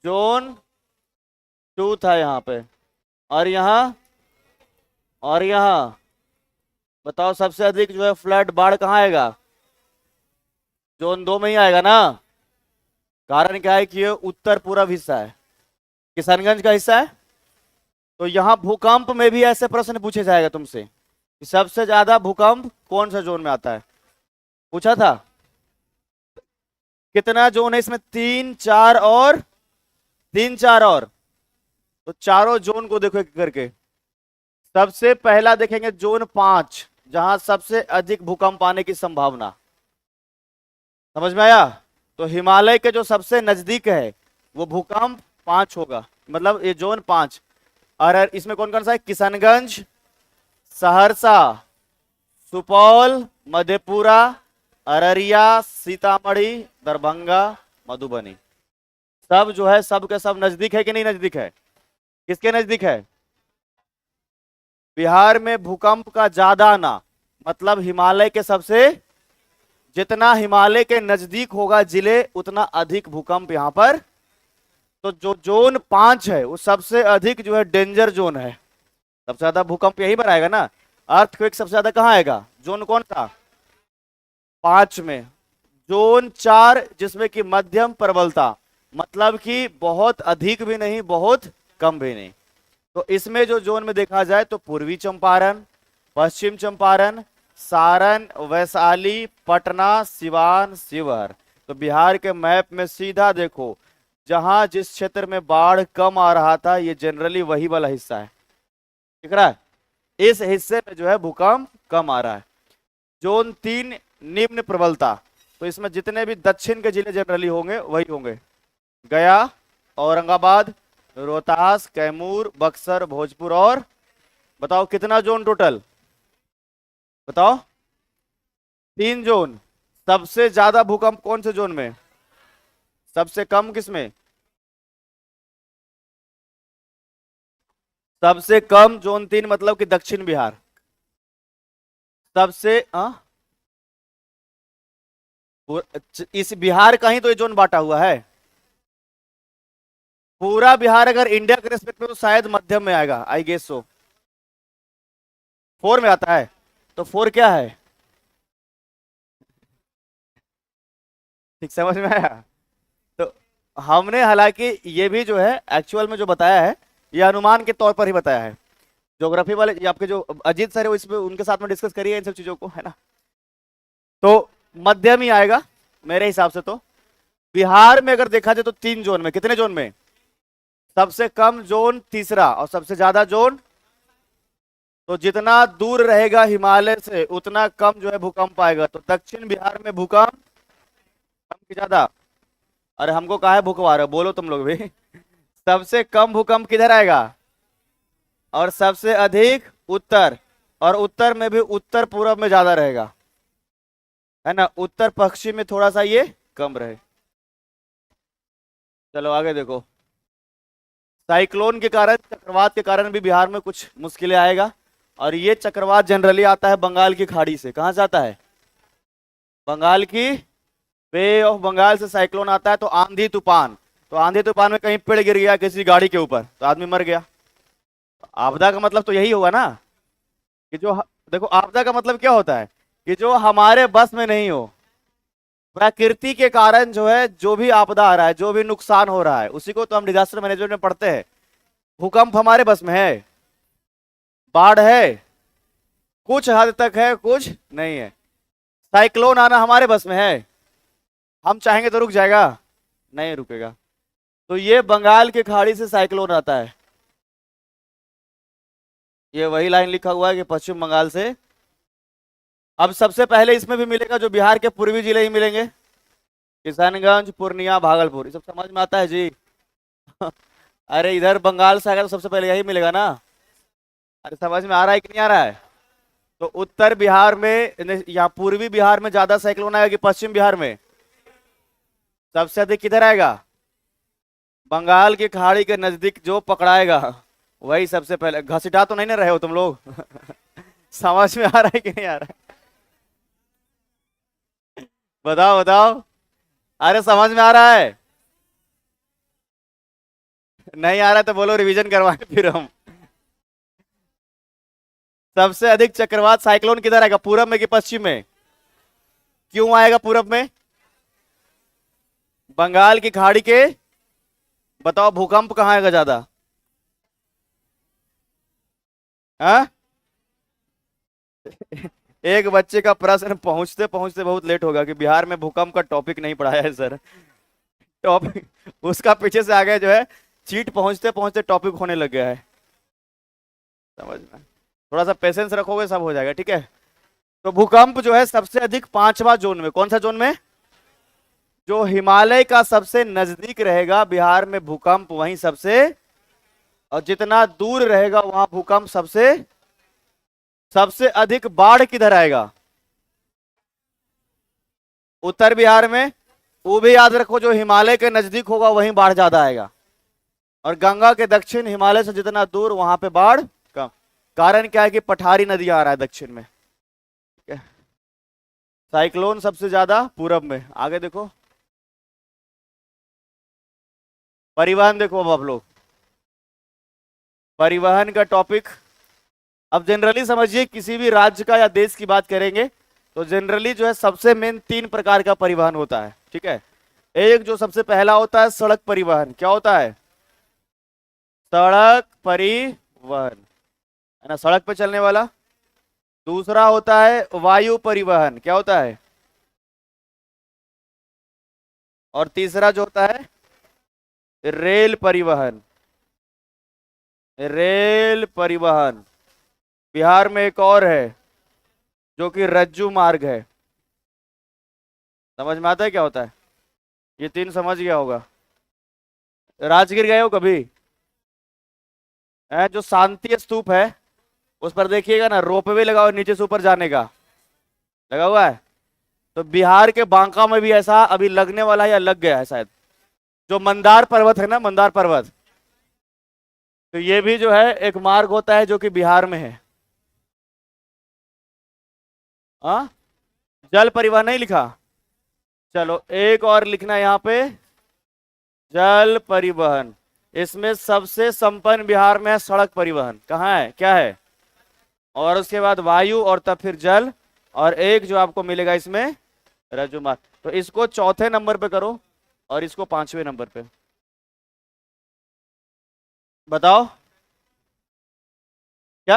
जोन 2 था यहाँ पे, और यहाँ, और यहाँ। बताओ सबसे अधिक जो है फ्लड, बाढ़ कहाँ आएगा? जोन 2 में ही आएगा ना। कारण क्या है कि ये उत्तर पूर्व हिस्सा है, किशनगंज का हिस्सा है। तो यहां भूकंप में भी ऐसे प्रश्न पूछे जाएगा तुमसे कि सबसे ज्यादा भूकंप कौन सा जोन में आता है, पूछा था। कितना जोन है इसमें? 3, 4 और 3, 4 और। तो चारों जोन को देखो एक करके। सबसे पहला देखेंगे जोन 5, जहां सबसे अधिक भूकंप आने की संभावना। समझ में आया। तो हिमालय के जो सबसे नजदीक है वो भूकंप 5 होगा, मतलब ये जोन 5। और इसमें कौन कौन सा है? किशनगंज, सहरसा, सुपौल, मधेपुरा, अररिया, सीतामढ़ी, दरभंगा, मधुबनी। सब जो है सब के सब नजदीक है कि नहीं नजदीक है? किसके नजदीक है? बिहार में भूकंप का ज्यादा आना मतलब हिमालय के सबसे, जितना हिमालय के नजदीक होगा जिले उतना अधिक भूकंप यहां पर। तो जो जोन 5 है वो सबसे अधिक जो है डेंजर जोन है। सबसे ज्यादा भूकंप यहीं पर आएगा ना। अर्थक्वेक सबसे ज्यादा कहां आएगा? जोन कौन था? 5 में। जोन 4 जिसमें कि मध्यम प्रबलता, मतलब कि बहुत अधिक भी नहीं बहुत कम भी नहीं। तो इसमें जो जोन में देखा जाए तो पूर्वी चंपारण, पश्चिम चंपारण, सारण, वैशाली, पटना, सिवान, शिवहर। तो बिहार के मैप में सीधा देखो, जहां जिस क्षेत्र में बाढ़ कम आ रहा था ये जनरली वही वाला हिस्सा है। दिख रहा है? इस हिस्से में जो है भूकंप कम आ रहा है। जोन 3 निम्न प्रबलता, तो इसमें जितने भी दक्षिण के जिले जनरली होंगे वही होंगे। गया, औरंगाबाद, रोहतास, कैमूर, बक्सर, भोजपुर। और बताओ कितना जोन टोटल? बताओ। 3 जोन। सबसे ज्यादा भूकंप कौन से जोन में? सबसे कम किसमें? सबसे कम जोन 3 मतलब कि दक्षिण बिहार। सबसे इस बिहार का ही तो ये जोन बांटा हुआ है। पूरा बिहार अगर इंडिया के रेस्पेक्ट में तो शायद मध्यम में आएगा, आई गेस सो। 4 में आता है। तो 4 क्या है? ठीक समझ में आया। तो हमने हालांकि ये भी जो है एक्चुअल में जो बताया है ये अनुमान के तौर पर ही बताया है। ज्योग्राफी वाले ये आपके जो अजीत सर है वो इसमें उनके साथ में डिस्कस करिए इन सब चीजों को, है ना। तो मध्यम ही आएगा मेरे हिसाब से। तो बिहार में अगर देखा जाए तो 3 जोन में, कितने जोन में? सबसे कम जोन तीसरा और सबसे ज्यादा जोन तो जितना दूर रहेगा हिमालय से उतना कम जो है भूकंप आएगा। तो दक्षिण बिहार में भूकंप कम की ज्यादा। अरे हमको कहा है भूकंप आ रहा है, बोलो तुम लोग भी। सबसे कम भूकंप किधर आएगा और सबसे अधिक उत्तर, और उत्तर में भी उत्तर पूर्व में ज्यादा रहेगा, है ना। उत्तर पश्चिम में थोड़ा सा ये कम रहे। चलो आगे देखो। साइक्लोन के कारण, चक्रवात के कारण भी बिहार में कुछ मुश्किलें आएगा। और ये चक्रवात जनरली आता है बंगाल की खाड़ी से। कहां से आता है? बंगाल की बे ऑफ बंगाल से साइक्लोन आता है। तो आंधी तूफान, तो आंधी तूफान में कहीं पेड़ गिर गया किसी गाड़ी के ऊपर तो आदमी मर गया। आपदा का मतलब तो यही होगा ना कि देखो आपदा का मतलब क्या होता है कि जो हमारे बस में नहीं हो, प्रकृति के कारण जो है, जो भी आपदा आ रहा है, जो भी नुकसान हो रहा है, उसी को तो हम डिजास्टर मैनेजमेंट में पढ़ते हैं। भूकंप हमारे बस में है, बाढ़ है कुछ हद तक है, कुछ नहीं है। साइक्लोन आना हमारे बस में है, हम चाहेंगे तो रुक जाएगा, नहीं रुकेगा। तो ये बंगाल की खाड़ी से साइक्लोन आता है। ये वही लाइन लिखा हुआ है कि पश्चिम बंगाल से। अब सबसे पहले इसमें भी मिलेगा जो बिहार के पूर्वी जिले ही मिलेंगे, किशनगंज, पूर्णिया, भागलपुर, ये सब समझ में आता है जी। अरे इधर बंगाल से आएगा तो सबसे पहले यही मिलेगा ना। अरे समझ में आ रहा है कि नहीं आ रहा है? तो उत्तर बिहार में, यहाँ पूर्वी बिहार में ज्यादा साइक्लोन आएगा कि पश्चिम बिहार में? सबसे अधिक किधर आएगा? बंगाल की खाड़ी के नजदीक जो पकड़ाएगा वही सबसे पहले। घसीटा तो नहीं ना रहे हो तुम लोग? समझ में आ रहा है कि नहीं आ रहा है? बताओ बताओ। अरे समझ में आ रहा है? नहीं आ रहा तो बोलो, रिवीजन करवाएं फिर हम। सबसे अधिक चक्रवात साइक्लोन किधर आएगा, पूरब में कि पश्चिम में? क्यों आएगा पूरब में? बंगाल की खाड़ी के, बताओ भूकंप कहां आएगा ज्यादा? हाँ? एक बच्चे का प्रश्न पहुंचते पहुंचते बहुत लेट होगा कि बिहार में भूकंप का टॉपिक नहीं पढ़ाया है सर। टॉपिक उसका पीछे से आ गया जो है, चीट पहुंचते पहुंचते टॉपिक होने लग गया है। समझ में? थोड़ा सा पेशेंस रखोगे सब हो जाएगा, ठीक है। तो भूकंप जो है सबसे अधिक पांचवा जोन में, कौन सा जोन में? जो हिमालय का सबसे नजदीक रहेगा बिहार में भूकंप वहीं सबसे, और जितना दूर रहेगा वहां भूकंप सबसे। सबसे अधिक बाढ़ किधर आएगा? उत्तर बिहार में। वो भी याद रखो, जो हिमालय के नजदीक होगा वहीं बाढ़ ज्यादा आएगा, और गंगा के दक्षिण, हिमालय से जितना दूर वहां पे बाढ़ कम। कारण क्या है कि पठारी नदी आ रहा है दक्षिण में, ठीक है। साइक्लोन सबसे ज्यादा पूरब में। आगे देखो, परिवहन देखो। अब आप लोग परिवहन का टॉपिक, अब जनरली समझिए किसी भी राज्य का या देश की बात करेंगे तो जनरली जो है सबसे मेन तीन प्रकार का परिवहन होता है, ठीक है। एक जो सबसे पहला होता है सड़क परिवहन। क्या होता है? सड़क परिवहन, है ना, सड़क पे चलने वाला। दूसरा होता है वायु परिवहन। क्या होता है? और तीसरा जो होता है रेल परिवहन। रेल परिवहन। बिहार में एक और है जो कि रज्जू मार्ग है। समझ में आता है क्या होता है? ये तीन समझ गया होगा। राजगीर गए हो कभी? है जो शांति स्तूप है उस पर देखिएगा ना, रोपवे लगा हुआ नीचे से ऊपर जाने का, लगा हुआ है। तो बिहार के बांका में भी ऐसा अभी लगने वाला है या लग गया है शायद, जो मंदार पर्वत है ना, मंदार पर्वत। तो ये भी जो है एक मार्ग होता है जो कि बिहार में है। हाँ, जल परिवहन नहीं लिखा? चलो एक और लिखना यहाँ पे, जल परिवहन। इसमें सबसे संपन्न बिहार में है सड़क परिवहन। कहाँ है, क्या है? और उसके बाद वायु, और तब फिर जल, और एक जो आपको मिलेगा इसमें रज्जु मार्ग। तो इसको चौथे नंबर पे करो और इसको पांचवें नंबर पे। बताओ क्या?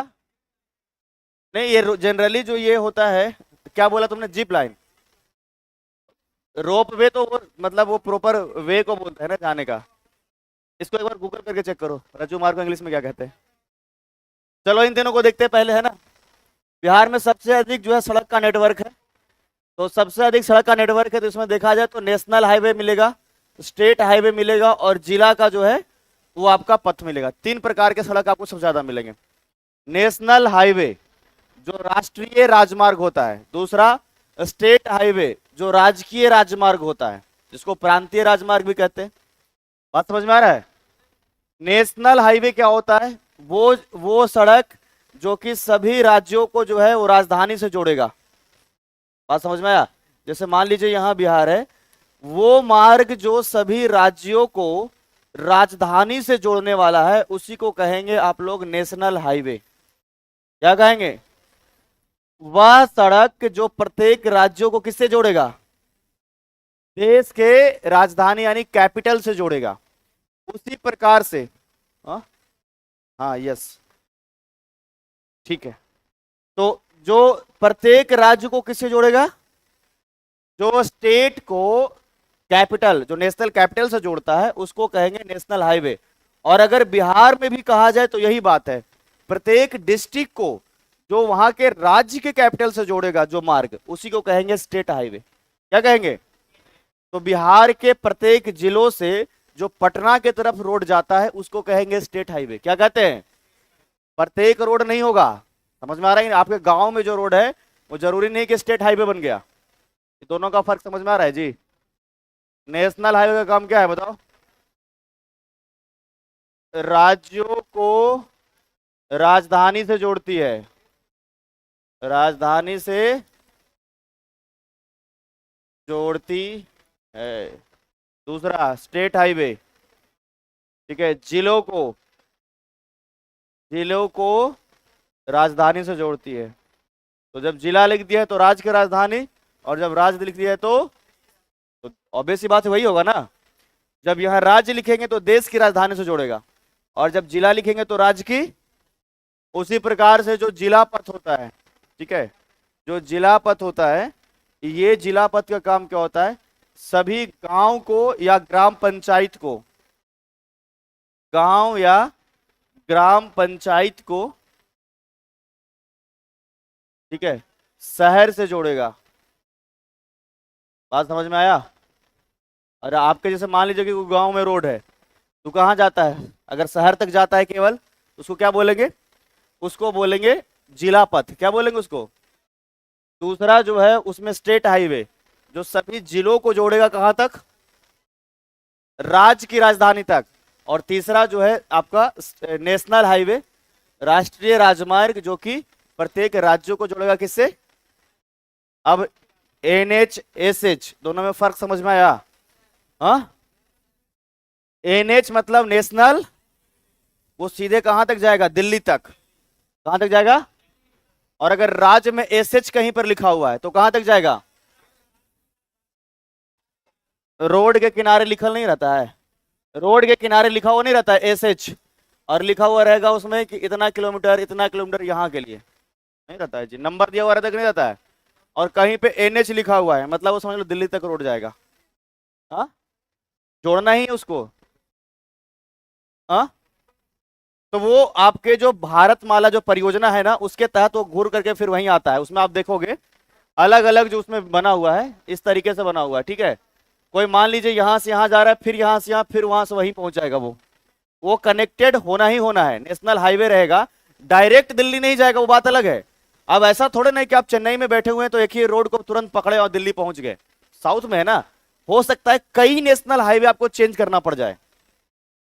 नहीं, ये जनरली जो ये होता है, क्या बोला तुमने? जिप लाइन, रोप वे तो वो मतलब वो प्रॉपर वे को बोलते हैं ना जाने का। इसको एक बार गूगल करके चेक करो, रज्जू मार्ग को इंग्लिश में क्या कहते हैं। चलो इन तीनों को देखते हैं पहले, है ना। बिहार में सबसे अधिक जो है सड़क का नेटवर्क है, तो सबसे अधिक सड़क का नेटवर्क है, तो इसमें देखा जाए तो नेशनल हाईवे मिलेगा, स्टेट हाईवे मिलेगा, और जिला का जो है वो आपका पथ मिलेगा। तीन प्रकार के सड़क आपको सबसे ज्यादा मिलेंगे। नेशनल हाईवे जो राष्ट्रीय राजमार्ग होता है, दूसरा स्टेट हाईवे जो राजकीय राजमार्ग होता है, जिसको प्रांतीय राजमार्ग भी कहते हैं। बात समझ में आ रहा है। नेशनल हाईवे क्या होता है, वो सड़क जो कि सभी राज्यों को जो है वो राजधानी से जोड़ेगा। बात समझ में आया। जैसे मान लीजिए यहाँ बिहार है, वो मार्ग जो सभी राज्यों को राजधानी से जोड़ने वाला है, उसी को कहेंगे आप लोग नेशनल हाईवे। क्या कहेंगे, वह सड़क जो प्रत्येक राज्यों को किससे जोड़ेगा, देश के राजधानी यानी कैपिटल से जोड़ेगा। उसी प्रकार से हाँ यस ठीक है। तो जो प्रत्येक राज्य को किससे जोड़ेगा, जो स्टेट को कैपिटल, जो नेशनल कैपिटल से जोड़ता है, उसको कहेंगे नेशनल हाईवे। और अगर बिहार में भी कहा जाए तो यही बात है, प्रत्येक डिस्ट्रिक्ट को जो वहां के राज्य के कैपिटल से जोड़ेगा जो मार्ग, उसी को कहेंगे स्टेट हाईवे। क्या कहेंगे, तो बिहार के प्रत्येक जिलों से जो पटना के तरफ रोड जाता है उसको कहेंगे स्टेट हाईवे। क्या कहते हैं, प्रत्येक रोड नहीं होगा, समझ में आ रहा है। आपके गांव में जो रोड है वो जरूरी नहीं कि स्टेट हाईवे बन गया। दोनों का फर्क समझ में आ रहा है जी। नेशनल हाईवे का काम क्या है बताओ, राज्यों को राजधानी से जोड़ती है, राजधानी से जोड़ती है। दूसरा स्टेट हाईवे, ठीक है, जिलों को राजधानी से जोड़ती है। तो जब जिला लिख दिया है तो राज्य की राजधानी, और जब राज्य लिख दिया है तो ऑब्वियस सी बात है वही होगा ना। जब यहाँ राज्य लिखेंगे तो देश की राजधानी से जोड़ेगा, और जब जिला लिखेंगे तो राज्य की। उसी प्रकार से जो जिला पथ होता है, ठीक है, जो जिला पथ होता है, ये जिला पथ का काम क्या होता है, सभी गांव को या ग्राम पंचायत को, गांव या ग्राम पंचायत को, ठीक है, शहर से जोड़ेगा। बात समझ में आया। अरे आपके जैसे मान लीजिए कि गांव में रोड है, तो कहाँ जाता है, अगर शहर तक जाता है केवल, उसको क्या बोलेंगे, उसको बोलेंगे जिला पथ। क्या बोलेंगे उसको। दूसरा जो है उसमें स्टेट हाईवे, जो सभी जिलों को जोड़ेगा कहां तक, राज्य की राजधानी तक। और तीसरा जो है आपका नेशनल हाईवे, राष्ट्रीय राजमार्ग, जो कि प्रत्येक राज्यों को जोड़ेगा किससे। अब एनएच एसएच दोनों में फर्क समझ में आया। हाँ, एनएच मतलब नेशनल, वो सीधे कहां तक जाएगा, दिल्ली तक। कहां तक जाएगा। और अगर राज्य में एसएच कहीं पर लिखा हुआ है तो कहां तक जाएगा, रोड के किनारे लिखल नहीं रहता है, रोड के किनारे लिखा हुआ नहीं रहता है एसएच, और लिखा हुआ रहेगा उसमें कि इतना किलोमीटर यहाँ के लिए नहीं रहता है जी, नंबर दिया हुआ रहता है कि नहीं रहता है। और कहीं पे एनएच लिखा हुआ है, मतलब वो समझ लो दिल्ली तक रोड जाएगा। हाँ, जोड़ना ही है उसको। हाँ, तो वो आपके जो भारतमाला जो परियोजना है ना, उसके तहत वो घूर करके फिर वहीं आता है। उसमें आप देखोगे अलग अलग जो उसमें बना हुआ है, इस तरीके से बना हुआ है, ठीक है। कोई मान लीजिए यहां से यहां जा रहा है, फिर यहां से यहां, फिर वहां से वहीं पहुंच जाएगा। वो कनेक्टेड होना ही होना है, नेशनल हाईवे रहेगा, डायरेक्ट दिल्ली नहीं जाएगा, वो बात अलग है। अब ऐसा थोड़े नहीं कि आप चेन्नई में बैठे हुए हैं तो एक ही रोड को तुरंत पकड़े और दिल्ली पहुंच गए। साउथ में है ना, हो सकता है कई नेशनल हाईवे आपको चेंज करना पड़ जाए,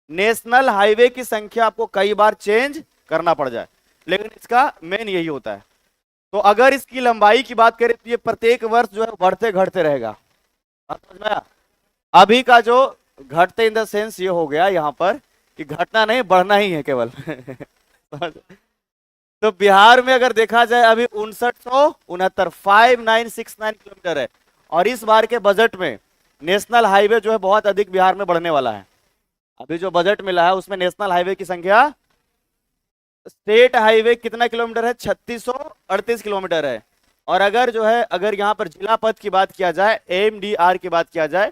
नेशनल हाईवे की संख्या आपको कई बार चेंज करना पड़ जाए, लेकिन इसका मेन यही होता है। तो अगर इसकी लंबाई की बात करें तो ये प्रत्येक वर्ष जो है बढ़ते घटते रहेगा। समझ में आया? अभी का जो घटते इन द सेंस ये हो गया यहाँ पर कि घटना नहीं बढ़ना ही है केवल। तो बिहार में अगर देखा जाए अभी 5969 5969 किलोमीटर है, और इस बार के बजट में नेशनल हाईवे जो है बहुत अधिक बिहार में बढ़ने वाला है। अभी जो बजट मिला है उसमें नेशनल हाईवे की संख्या, स्टेट हाईवे कितना किलोमीटर है, 3638 किलोमीटर है। और अगर जो है, अगर यहाँ पर जिला पथ की बात किया जाए, एमडीआर की बात किया जाए,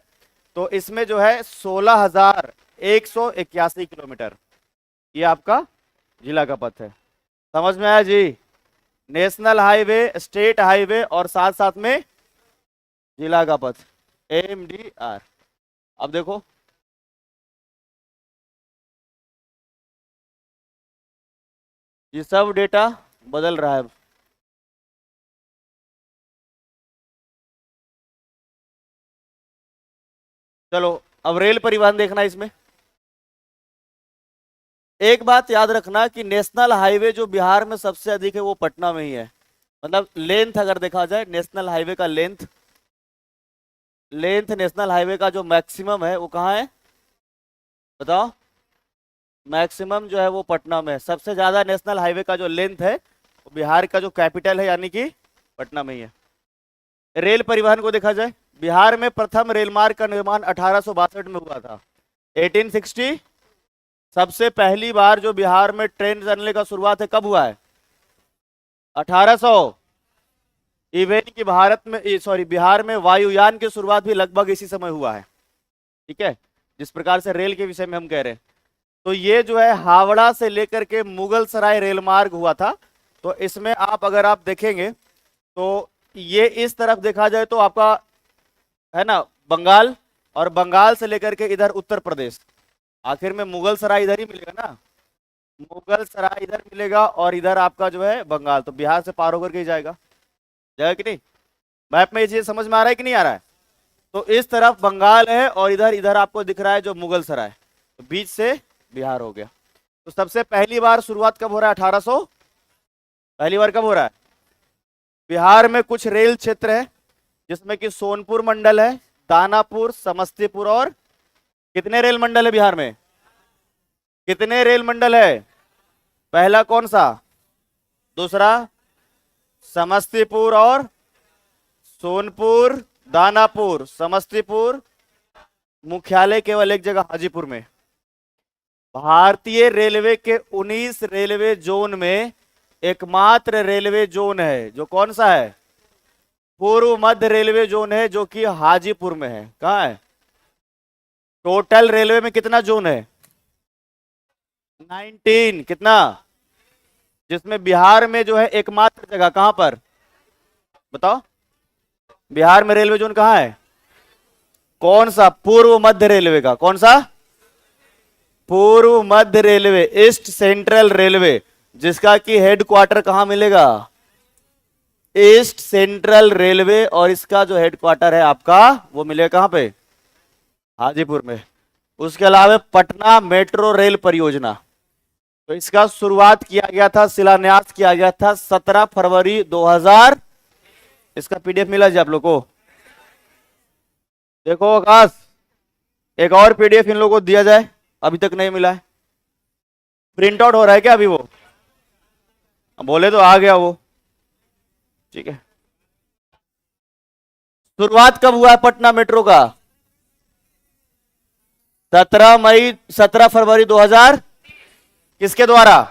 तो इसमें जो है 16,181 किलोमीटर ये आपका जिला का पथ है। समझ में आया जी? नेशनल हाईवे, स्टेट हाईवे और साथ साथ में जिला का पथ, MDR। अब देखो, ये सब डेटा बदल रहा है। चलो अब रेल परिवहन देखना इसमें। एक बात याद रखना कि नेशनल हाईवे जो बिहार में सबसे अधिक है वो पटना में ही है। मतलब लेंथ अगर देखा जाए, नेशनल हाईवे का लेंथ, नेशनल हाईवे का जो मैक्सिमम है वो कहाँ है बताओ? मैक्सिमम जो है वो पटना में है। सबसे ज्यादा नेशनल हाईवे का जो लेंथ है वो बिहार का जो कैपिटल है यानी कि पटना में ही है। रेल परिवहन को देखा जाए, बिहार में प्रथम रेल मार्ग का निर्माण 1862 में हुआ था। 1860 सबसे पहली बार जो बिहार में ट्रेन चलने का शुरुआत है कब हुआ है? 1800। इवन की भारत में, सॉरी, बिहार में वायुयान की शुरुआत भी लगभग इसी समय हुआ है। ठीक है, जिस प्रकार से रेल के विषय में हम कह रहे हैं। तो ये जो है हावड़ा से लेकर के मुगल सराय रेल मार्ग हुआ था। तो इसमें आप अगर आप देखेंगे तो ये इस तरफ देखा जाए तो आपका है ना बंगाल, और बंगाल से लेकर के इधर उत्तर प्रदेश, आखिर में मुगल सराय इधर ही मिलेगा ना, मुगल सराय इधर मिलेगा और इधर आपका जो है बंगाल। तो बिहार से पार होकर के ही जाएगा कि नहीं? मैप में ये चीज समझ में आ रहा है कि नहीं आ रहा है? तो इस तरफ बंगाल है और इधर इधर आपको दिख रहा है जो मुगल सराय, तो बीच से बिहार हो गया। तो सबसे पहली बार शुरुआत कब हो रहा है? 1800। पहली बार कब हो रहा है? बिहार में कुछ रेल क्षेत्र है जिसमें कि सोनपुर मंडल है, दानापुर, समस्तीपुर, और कितने रेल मंडल है बिहार में? कितने रेल मंडल है? पहला कौन सा? दूसरा समस्तीपुर और सोनपुर, दानापुर, समस्तीपुर। मुख्यालय केवल एक जगह हाजीपुर में। भारतीय रेलवे के 19 रेलवे जोन में एकमात्र रेलवे जोन है जो कौन सा है? पूर्व मध्य रेलवे जोन है, जो कि हाजीपुर में है। कहाँ है? टोटल रेलवे में कितना जोन है? 19। कितना? जिसमें बिहार में जो है एकमात्र जगह कहां पर बताओ? बिहार में रेलवे जोन कहां है? कौन सा? पूर्व मध्य रेलवे का। कौन सा? पूर्व मध्य रेलवे, ईस्ट सेंट्रल रेलवे, जिसका कि हेडक्वार्टर कहां मिलेगा? ईस्ट सेंट्रल रेलवे, और इसका जो हेडक्वार्टर है आपका वो मिलेगा कहां पे? हाजीपुर में। उसके अलावा पटना मेट्रो रेल परियोजना, तो इसका शुरुआत किया गया था, शिलान्यास किया गया था 17 फरवरी 2000। इसका PDF मिला जी आप लोग को? देखो आकाश, एक और PDF इन लोगों को दिया जाए, अभी तक नहीं मिला है। प्रिंट आउट हो रहा है क्या अभी? वो बोले तो आ गया वो। ठीक है, शुरुआत कब हुआ है पटना मेट्रो का? 17 फरवरी 2000। किसके द्वारा?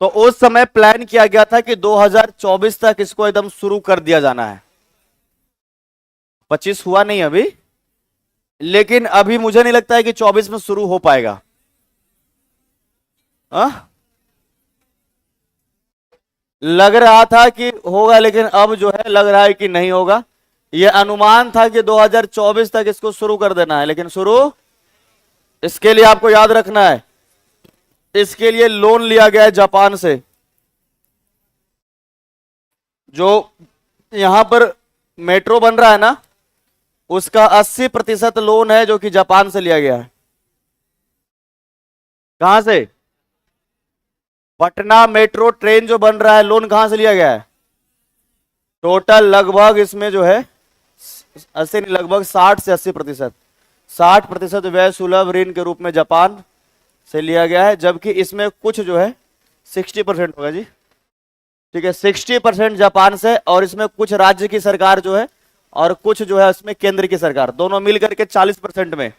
तो उस समय प्लान किया गया था कि 2024 तक इसको एकदम शुरू कर दिया जाना है। 25 हुआ नहीं अभी, लेकिन अभी मुझे नहीं लगता है कि 24 में शुरू हो पाएगा। लग रहा था कि होगा, लेकिन अब जो है लग रहा है कि नहीं होगा। यह अनुमान था कि 2024 तक इसको शुरू कर देना है, लेकिन शुरू, इसके लिए आपको याद रखना है, इसके लिए लोन लिया गया है जापान से। जो यहां पर मेट्रो बन रहा है ना, उसका 80% लोन है जो कि जापान से लिया गया है। कहां से? पटना मेट्रो ट्रेन जो बन रहा है, लोन कहां से लिया गया है? टोटल लगभग इसमें जो है 80 नहीं, लगभग 60 से 80%, 60% व्यय सुलभ ऋण के रूप में जापान से लिया गया है। जबकि इसमें कुछ जो है 60% होगा जी। ठीक है, 60% जापान से, और इसमें कुछ राज्य की सरकार जो है और कुछ जो है इसमें केंद्र की सरकार, दोनों मिलकर के 40% में,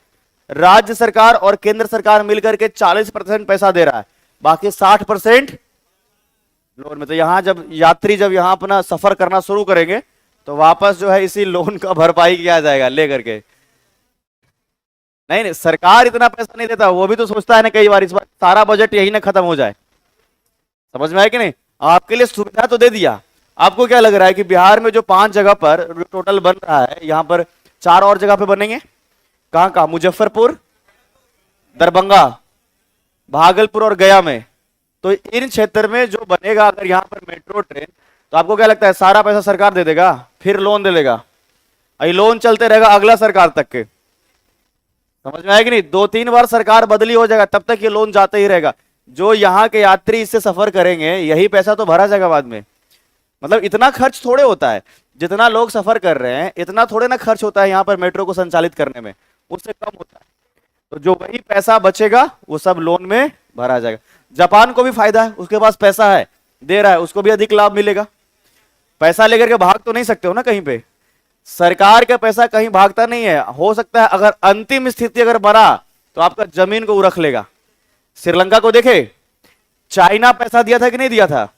राज्य सरकार और केंद्र सरकार मिलकर के 40% पैसा दे रहा है, बाकी 60% लोन में। तो यहां जब यात्री जब यहां अपना सफर करना शुरू करेंगे तो वापस जो है इसी लोन का भरपाई किया जाएगा लेकर के। नहीं, सरकार इतना पैसा नहीं देता, वो भी तो सोचता है ना कई बार इस बार सारा बजट यही ना खत्म हो जाए। समझ में आया कि नहीं? आपके लिए सुविधा तो दे दिया। आपको क्या लग रहा है कि बिहार में जो 5 जगह पर टोटल बन रहा है, यहां पर 4 और जगह पे बनेंगे। कहां कहां? मुजफ्फरपुर, दरभंगा, भागलपुर और गया में। तो इन क्षेत्र में जो बनेगा अगर यहां पर मेट्रो ट्रेन, तो आपको क्या लगता है सारा पैसा सरकार दे देगा, फिर लोन दे देगा, ये लोन चलते रहेगा अगला सरकार तक के। समझ में आएगी नहीं? 2-3 बार सरकार बदली हो जाएगा, तब तक ये लोन जाते ही रहेगा। जो यहाँ के यात्री इससे सफर करेंगे, यही पैसा तो भरा जाएगा बाद में। मतलब इतना खर्च थोड़े होता है, जितना लोग सफर कर रहे हैं इतना थोड़े ना खर्च होता है यहाँ पर मेट्रो को संचालित करने में, उससे कम होता है। तो जो वही पैसा बचेगा वो सब लोन में भरा जाएगा। जापान को भी फायदा है, उसके पास पैसा है, दे रहा है, उसको भी अधिक लाभ मिलेगा। पैसा लेकर के भाग तो नहीं सकते हो ना कहीं पे, सरकार का पैसा कहीं भागता नहीं है। हो सकता है अगर अंतिम स्थिति अगर बना तो आपका जमीन को वो रख लेगा। श्रीलंका को देखे, चाइना पैसा दिया था कि नहीं दिया था,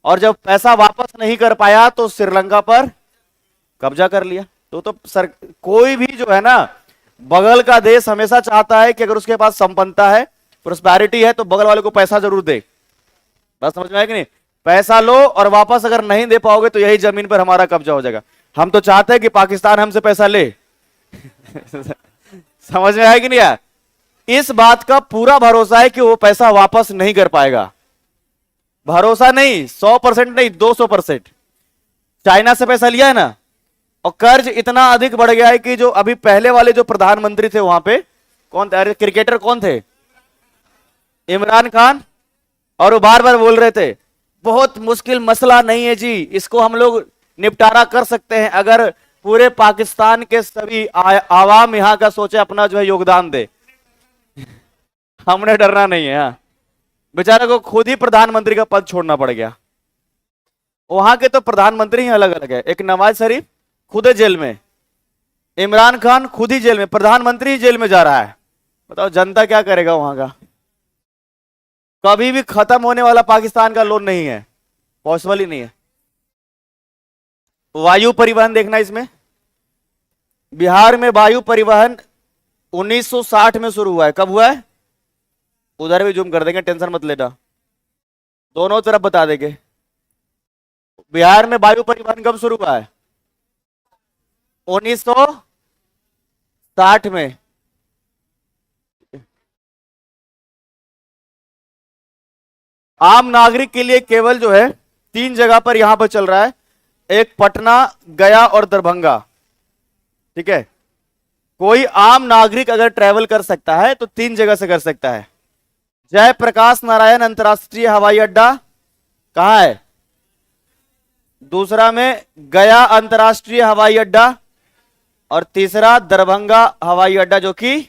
और जब पैसा वापस नहीं कर पाया तो श्रीलंका पर कब्जा कर लिया। तो कोई भी जो है ना, बगल का देश हमेशा चाहता है कि अगर उसके पास संपन्नता है, प्रोस्पेरिटी है, तो बगल वाले को पैसा जरूर दे। बस समझ में आया कि नहीं? पैसा लो और वापस अगर नहीं दे पाओगे तो यही जमीन पर हमारा कब्जा हो जाएगा। हम तो चाहते हैं कि पाकिस्तान हमसे पैसा ले। समझ में आया कि नहीं यार? इस बात का पूरा भरोसा है कि वो पैसा वापस नहीं कर पाएगा। भरोसा नहीं, 100% नहीं, 200%। चाइना से पैसा लिया है ना, और कर्ज इतना अधिक बढ़ गया है कि जो अभी पहले वाले जो प्रधानमंत्री थे वहां पे, कौन थे? अरे क्रिकेटर कौन थे? इमरान खान। और वो बार बार बोल रहे थे बहुत मुश्किल मसला नहीं है जी, इसको हम लोग निपटारा कर सकते हैं अगर पूरे पाकिस्तान के सभी आवाम यहां का सोचे, अपना जो है योगदान दे। हमने डरना नहीं है। हाँ, बेचारे को खुद ही प्रधानमंत्री का पद छोड़ना पड़ गया। वहां के तो प्रधानमंत्री ही अलग अलग है। एक नवाज शरीफ खुद जेल में, इमरान खान खुद ही जेल में, प्रधानमंत्री ही जेल में जा रहा है। बताओ जनता क्या करेगा वहां का? कभी भी खत्म होने वाला पाकिस्तान का लोन नहीं है, पॉसिबल ही नहीं है। वायु परिवहन देखना इसमें, बिहार में वायु परिवहन 1960 में शुरू हुआ है। कब हुआ है? उधर भी जूम कर देंगे, टेंशन मत लेना, दोनों तरफ बता देंगे। बिहार में वायु परिवहन कब शुरू हुआ है? 1960 में। आम नागरिक के लिए केवल जो है 3 जगह पर यहां पर चल रहा है, एक पटना, गया और दरभंगा। ठीक है, कोई आम नागरिक अगर ट्रेवल कर सकता है तो 3 जगह से कर सकता है। जयप्रकाश नारायण अंतर्राष्ट्रीय हवाई अड्डा कहां है? दूसरा में गया अंतर्राष्ट्रीय हवाई अड्डा, और तीसरा दरभंगा हवाई अड्डा। जो कि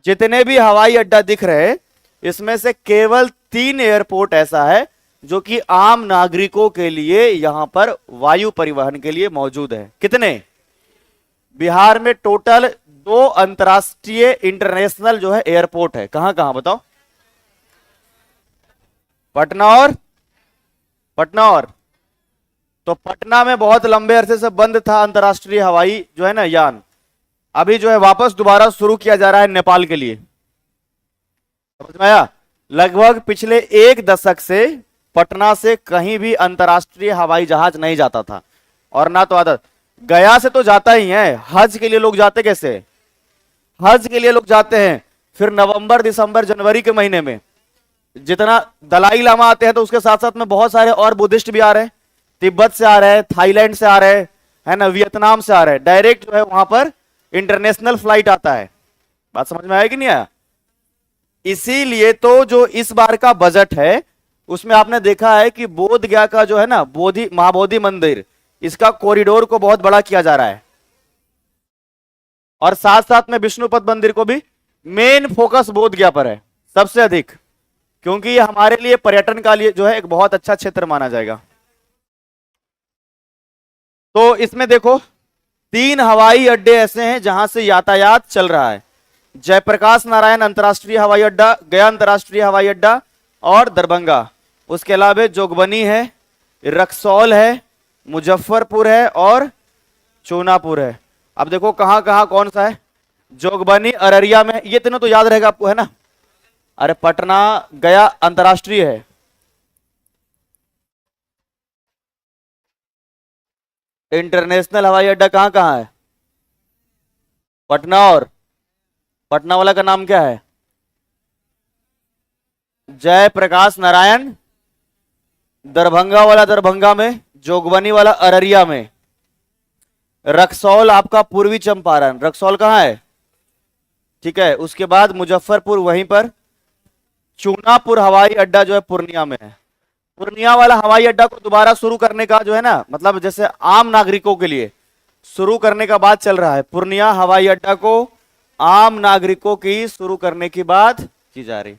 जितने भी हवाई अड्डा दिख रहे हैं इसमें से केवल 3 एयरपोर्ट ऐसा है जो कि आम नागरिकों के लिए यहां पर वायु परिवहन के लिए मौजूद है। कितने? बिहार में टोटल 2 अंतर्राष्ट्रीय इंटरनेशनल जो है एयरपोर्ट है। कहां कहां बताओ? पटना और तो पटना में बहुत लंबे अरसे से बंद था अंतर्राष्ट्रीय हवाई जो है ना यान, अभी जो है वापस दोबारा शुरू किया जा रहा है नेपाल के लिए। समझ में आया? लगभग पिछले 1 दशक से पटना से कहीं भी अंतर्राष्ट्रीय हवाई जहाज नहीं जाता था, और ना तो आता। गया से तो जाता ही है। हज के लिए लोग जाते कैसे? हज के लिए लोग जाते हैं फिर नवंबर, दिसंबर, जनवरी के महीने में। जितना दलाई लामा आते हैं तो उसके साथ साथ में बहुत सारे और बुद्धिस्ट भी आ रहे हैं, तिब्बत से आ रहे हैं, थाईलैंड से आ रहे हैं, है ना, वियतनाम से आ रहे हैं। डायरेक्ट जो है वहां पर इंटरनेशनल फ्लाइट आता है। बात समझ में आया कि नहीं आया? इसीलिए तो जो इस बार का बजट है उसमें आपने देखा है कि बोध गया का जो है ना महाबोधि मंदिर, इसका कॉरिडोर को बहुत बड़ा किया जा रहा है, और साथ साथ में विष्णुपद मंदिर को भी। मेन फोकस बोध गया पर है सबसे अधिक, क्योंकि ये हमारे लिए पर्यटन का लिए जो है एक बहुत अच्छा क्षेत्र माना जाएगा। तो इसमें देखो 3 हवाई अड्डे ऐसे हैं जहां से यातायात चल रहा है। जयप्रकाश नारायण अंतर्राष्ट्रीय हवाई अड्डा, गया अंतर्राष्ट्रीय हवाई अड्डा और दरभंगा। उसके अलावा जोगबनी है, रक्सौल है, मुजफ्फरपुर है और चूनापुर है। अब देखो कहां कहां कौन सा है। जोगबनी अररिया में, ये तीनों तो याद रहेगा आपको, है ना। अरे पटना गया अंतर्राष्ट्रीय है, इंटरनेशनल हवाई अड्डा कहाँ कहाँ है? पटना, और पटना वाला का नाम क्या है? जयप्रकाश नारायण। दरभंगा वाला दरभंगा में, जोगबनी वाला अररिया में, रक्सौल आपका पूर्वी चंपारण, रक्सौल कहाँ है? ठीक है, उसके बाद मुजफ्फरपुर वहीं पर, चूनापुर हवाई अड्डा जो है पूर्णिया में है। पूर्णिया वाला हवाई अड्डा को दोबारा शुरू करने का जो है ना, मतलब जैसे आम नागरिकों के लिए शुरू करने का बात चल रहा है। पूर्णिया हवाई अड्डा को आम नागरिकों की शुरू करने की बात की जा रही।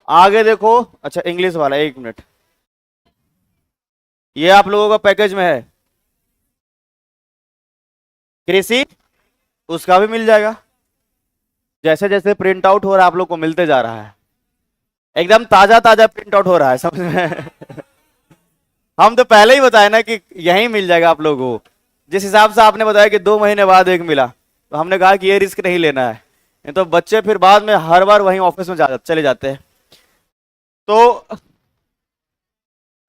आगे देखो, अच्छा इंग्लिश वाला, एक मिनट, ये आप लोगों का पैकेज में है कृषि, उसका भी मिल जाएगा। जैसे जैसे प्रिंट आउट हो रहा है आप लोग को मिलते जा रहा है, एकदम ताजा ताजा प्रिंट आउट हो रहा है, समझ में? हम तो पहले ही बताए ना कि यहीं मिल जाएगा आप लोगों को। जिस हिसाब से आपने बताया कि 2 महीने बाद एक मिला, तो हमने कहा कि ये रिस्क नहीं लेना है, नहीं तो बच्चे फिर बाद में हर बार वहीं ऑफिस में चले जाते हैं। तो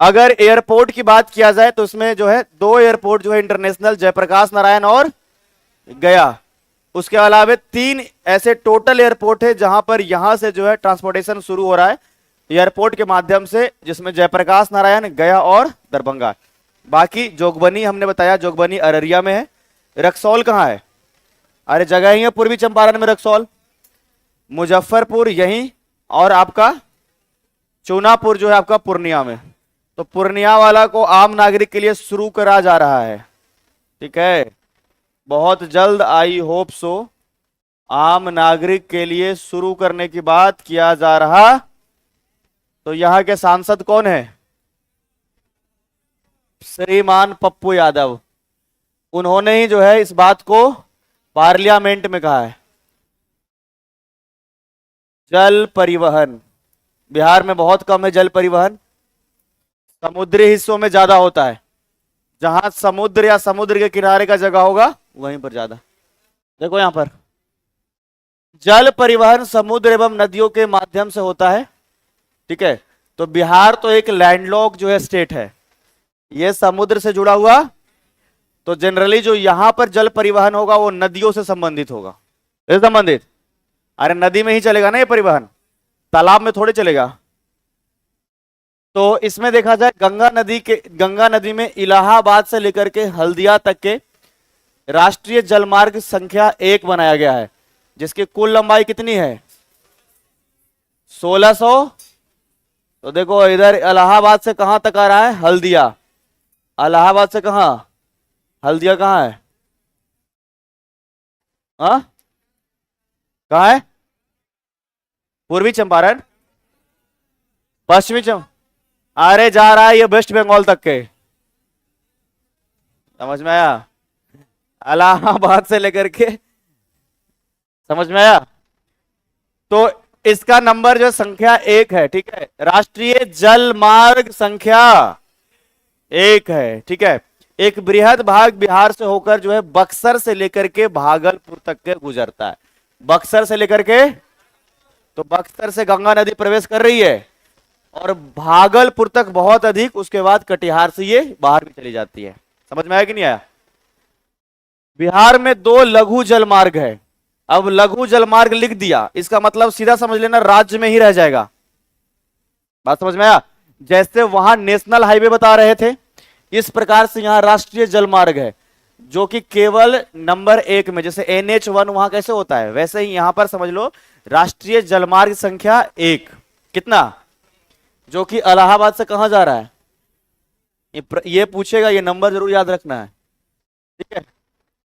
अगर एयरपोर्ट की बात किया जाए तो उसमें जो है 2 एयरपोर्ट जो है इंटरनेशनल, जयप्रकाश नारायण और गया। उसके अलावा 3 ऐसे टोटल एयरपोर्ट है जहां पर यहां से जो है ट्रांसपोर्टेशन शुरू हो रहा है एयरपोर्ट के माध्यम से, जिसमें जयप्रकाश नारायण, गया और दरभंगा। बाकी जोगबनी हमने बताया, जोगबनी अररिया में है। रक्सौल कहाँ है? अरे जगह ही है पूर्वी चंपारण में रक्सौल। मुजफ्फरपुर यहीं, और आपका चूनापुर जो है आपका पूर्णिया में। तो पूर्णिया वाला को आम नागरिक के लिए शुरू करा जा रहा है, ठीक है, बहुत जल्द, आई होप सो, आम नागरिक के लिए शुरू करने की बात किया जा रहा। तो यहां के सांसद कौन है? श्रीमान पप्पू यादव। उन्होंने ही जो है इस बात को पार्लियामेंट में कहा है। जल परिवहन, बिहार में बहुत कम है जल परिवहन, समुद्री हिस्सों में ज्यादा होता है। जहां समुद्र या समुद्र के किनारे का जगह होगा वहीं पर ज्यादा। देखो यहां पर जल परिवहन समुद्र एवं नदियों के माध्यम से होता है, ठीक है। तो बिहार तो एक लैंडलॉक जो है स्टेट है, ये समुद्र से जुड़ा हुआ, तो जनरली जो यहां पर जल परिवहन होगा वो नदियों से संबंधित होगा। संबंधित, अरे नदी में ही चलेगा ना ये परिवहन, तालाब में थोड़े चलेगा। तो इसमें देखा जाए गंगा नदी में इलाहाबाद से लेकर के हल्दिया तक के राष्ट्रीय जलमार्ग संख्या 1 बनाया गया है, जिसकी कुल लंबाई कितनी है? 1600। तो देखो इधर इलाहाबाद से कहां तक आ रहा है? हल्दिया। इलाहाबाद से कहां? हल्दिया कहां है? हाँ कहां है? पूर्वी चंपारण, पश्चिमी अरे जा रहा है ये वेस्ट बंगाल तक के, समझ में आया? इलाहाबाद से लेकर के, समझ में आया? तो इसका नंबर जो संख्या 1 है, ठीक है, राष्ट्रीय जल मार्ग संख्या 1 है, ठीक है। एक बृहद भाग बिहार से होकर जो है बक्सर से लेकर के भागलपुर तक के गुजरता है। बक्सर से लेकर के, तो बक्सर से गंगा नदी प्रवेश कर रही है और भागलपुर तक बहुत अधिक, उसके बाद कटिहार से ये बाहर भी चली जाती है। समझ में आया कि नहीं आया? बिहार में 2 लघु जल मार्ग है। अब लघु जल मार्ग लिख दिया, इसका मतलब सीधा समझ लेना राज्य में ही रह जाएगा। बात समझ में आया? जैसे वहां नेशनल हाईवे बता रहे थे, इस प्रकार से यहां राष्ट्रीय जल मार्ग है जो कि केवल नंबर 1 में, जैसे NH1 वहां कैसे होता है, वैसे ही यहां पर समझ लो राष्ट्रीय जलमार्ग संख्या 1, कितना, जो कि इलाहाबाद से कहां जा रहा है, ये पूछेगा, ये नंबर जरूर याद रखना है, ठीक है।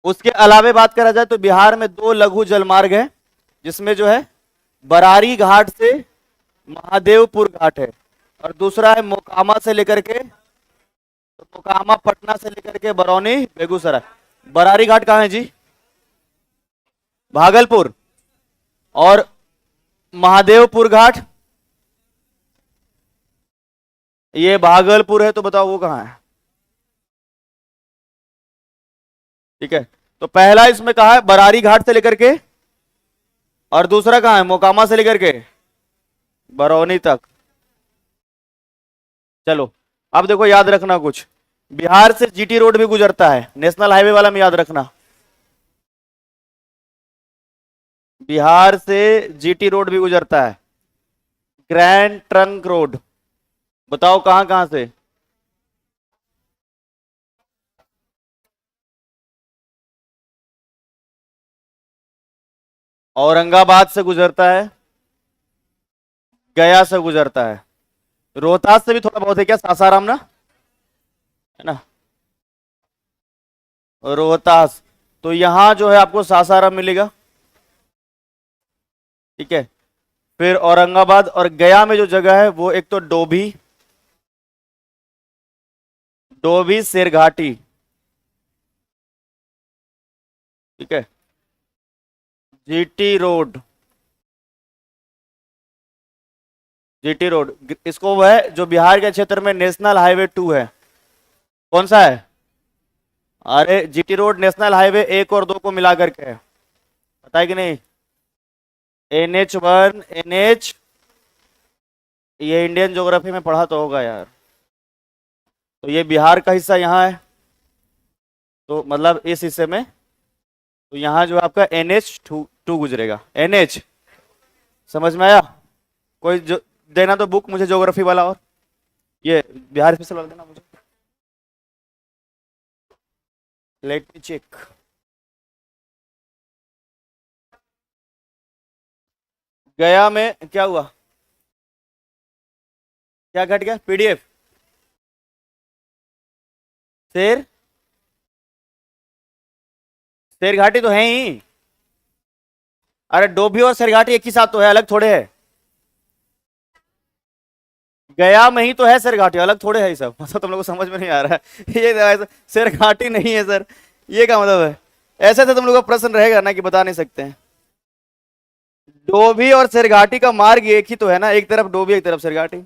उसके अलावे बात करा जाए तो बिहार में 2 लघु जलमार्ग है, जिसमें जो है बरारी घाट से महादेवपुर घाट है, और दूसरा है मोकामा से लेकर के, तो मोकामा पटना से लेकर के बरौनी बेगूसराय। बरारी घाट कहां है जी? भागलपुर। और महादेवपुर घाट ये भागलपुर है, तो बताओ वो कहां है? ठीक है, तो पहला इसमें कहा है बरारी घाट से लेकर के, और दूसरा कहां है? मोकामा से लेकर के बरौनी तक। चलो अब देखो याद रखना कुछ, बिहार से जीटी रोड भी गुजरता है, नेशनल हाईवे वाला में याद रखना। बिहार से जीटी रोड भी गुजरता है, ग्रैंड ट्रंक रोड। बताओ कहां कहां से? औरंगाबाद से गुजरता है, गया से गुजरता है, रोहतास से भी थोड़ा बहुत है क्या, सासाराम ना, है ना, रोहतास। तो यहां जो है आपको सासाराम मिलेगा, ठीक है। फिर औरंगाबाद और गया में जो जगह है वो एक तो डोभी, डोभी शेरघाटी, ठीक है, जीटी रोड, जीटी रोड। इसको वो है जो बिहार के क्षेत्र में नेशनल हाईवे 2 है, कौन सा है? अरे जीटी रोड नेशनल हाईवे 1 और 2 को मिला करके है, पता है कि नहीं? NH1 NH, ये इंडियन ज्योग्राफी में पढ़ा तो होगा यार। तो ये बिहार का हिस्सा यहाँ है, तो मतलब इस हिस्से में, तो यहाँ जो आपका NH2 गुजरेगा, NH, समझ में आया? कोई जो देना तो बुक मुझे ज्योग्राफी वाला, और ये बिहार स्पेशल वाला देना मुझे। Let me check. गया में क्या हुआ, क्या घट गया? PDF शेर, शेरघाटी तो है ही। अरे डोभी और शेरघाटी एक ही साथ तो है, अलग थोड़े है। गया में ही तो है शेरघाटी, अलग थोड़े है ये सब, मतलब तुम लोग को समझ में नहीं आ रहा है ये शेरघाटी नहीं है सर, ये क्या मतलब है? ऐसे तो तुम लोग का प्रश्न रहेगा ना कि बता नहीं सकते हैं। डोभी और शेरघाटी का मार्ग एक ही तो है ना, एक तरफ डोभी एक तरफ शेरघाटी।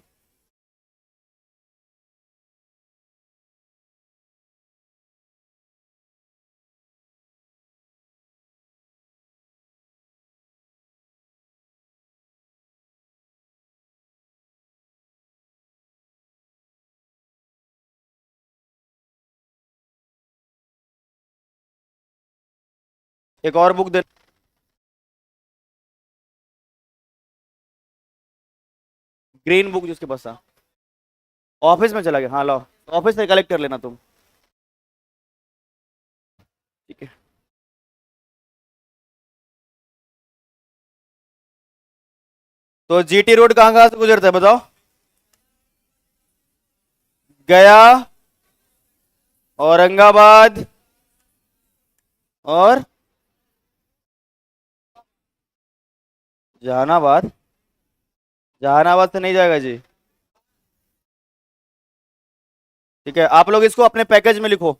एक और बुक दे, ग्रीन बुक जिसके पास था, ऑफिस में चला गया, हाँ लो, ऑफिस से कलेक्ट कर लेना तुम, ठीक है। तो जीटी रोड कहां कहां से गुजरता है बताओ? गया, औरंगाबाद और जहानाबाद। जहानाबाद से नहीं जाएगा जी, ठीक है। आप लोग इसको अपने पैकेज में लिखो,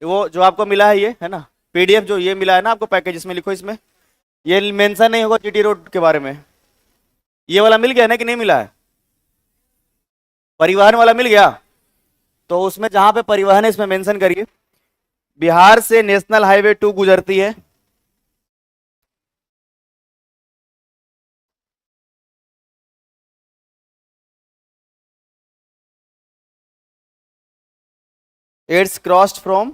वो जो आपको मिला है ये है ना, PDF जो ये मिला है ना आपको पैकेज, इसमें लिखो, इसमें ये मेंशन नहीं होगा जीटी रोड के बारे में। ये वाला मिल गया ना कि नहीं मिला है? परिवहन वाला मिल गया, तो उसमें जहां पे परिवहन है इसमें मेंशन करिए, बिहार से नेशनल हाईवे 2 गुजरती है, इट्स क्रॉस्ड फ्रॉम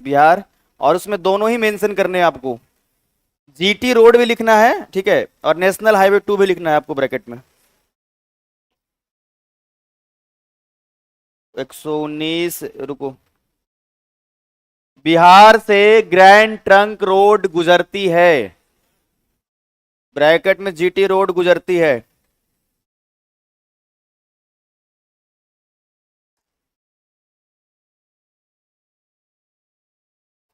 बिहार, और उसमें दोनों ही मेंशन करने हैं आपको, जीटी रोड भी लिखना है, ठीक है, और नेशनल हाईवे 2 भी लिखना है आपको ब्रैकेट में। 119, रुको, बिहार से ग्रैंड ट्रंक रोड गुजरती है, ब्रैकेट में जीटी रोड गुजरती है,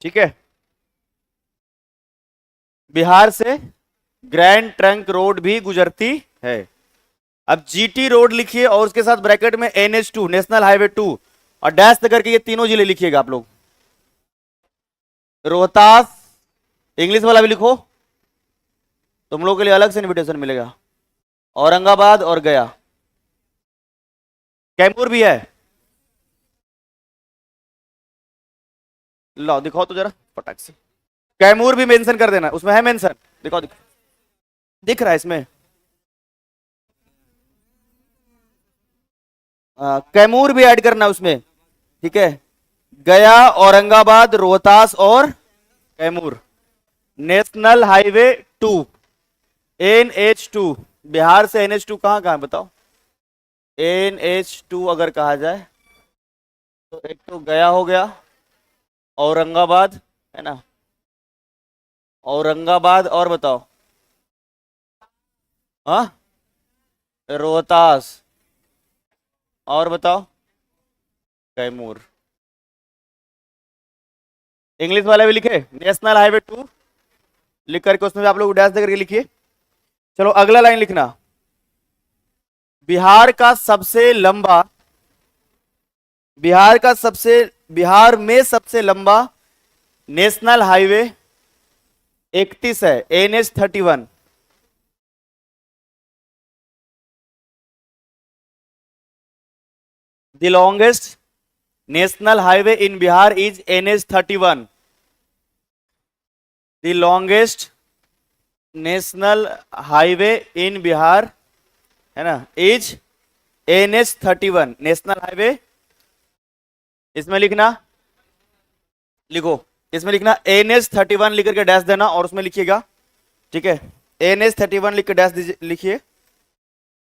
ठीक है। बिहार से ग्रैंड ट्रंक रोड भी गुजरती है। अब जीटी रोड लिखिए और उसके साथ ब्रैकेट में NH2 नेशनल हाईवे 2 और डैश करके ये तीनों जिले लिखिएगा आप लोग। रोहतास, इंग्लिश वाला भी लिखो, तुम लोग के लिए अलग से इनविटेशन मिलेगा। औरंगाबाद और गया, कैमूर भी है, लो दिखाओ तो जरा फटाक से, कैमूर भी मेंशन कर देना, उसमें है मेंशन, दिखाओ दिखाओ, दिख रहा है इसमें, कैमूर भी ऐड करना उसमें, ठीक है, गया, औरंगाबाद, रोहतास और Kaimur. National highway 2, NH2। Bihar से NH2 कहाँ कहाँ है बताओ? NH2 अगर कहा जाए तो एक तो गया हो गया, औरंगाबाद है ना, औरंगाबाद, और बताओ? हाँ, रोहतास, और बताओ? कैमूर। इंग्लिश वाले भी लिखे, नेशनल हाईवे 2 लिख करके उसमें भी आप लोग डैश दे करके लिखिए। चलो अगला लाइन लिखना, बिहार का सबसे लंबा, बिहार में सबसे लंबा नेशनल हाईवे 31 है, NH31। The longest national highway in Bihar is NH31। The longest national highway in Bihar है ना इज NH31 नेशनल हाईवे। इसमें लिखना, लिखो, इसमें लिखना NH31 लिख करके डैश देना और उसमें लिखिएगा, ठीक है, NH31 लिख के डैश लिखिए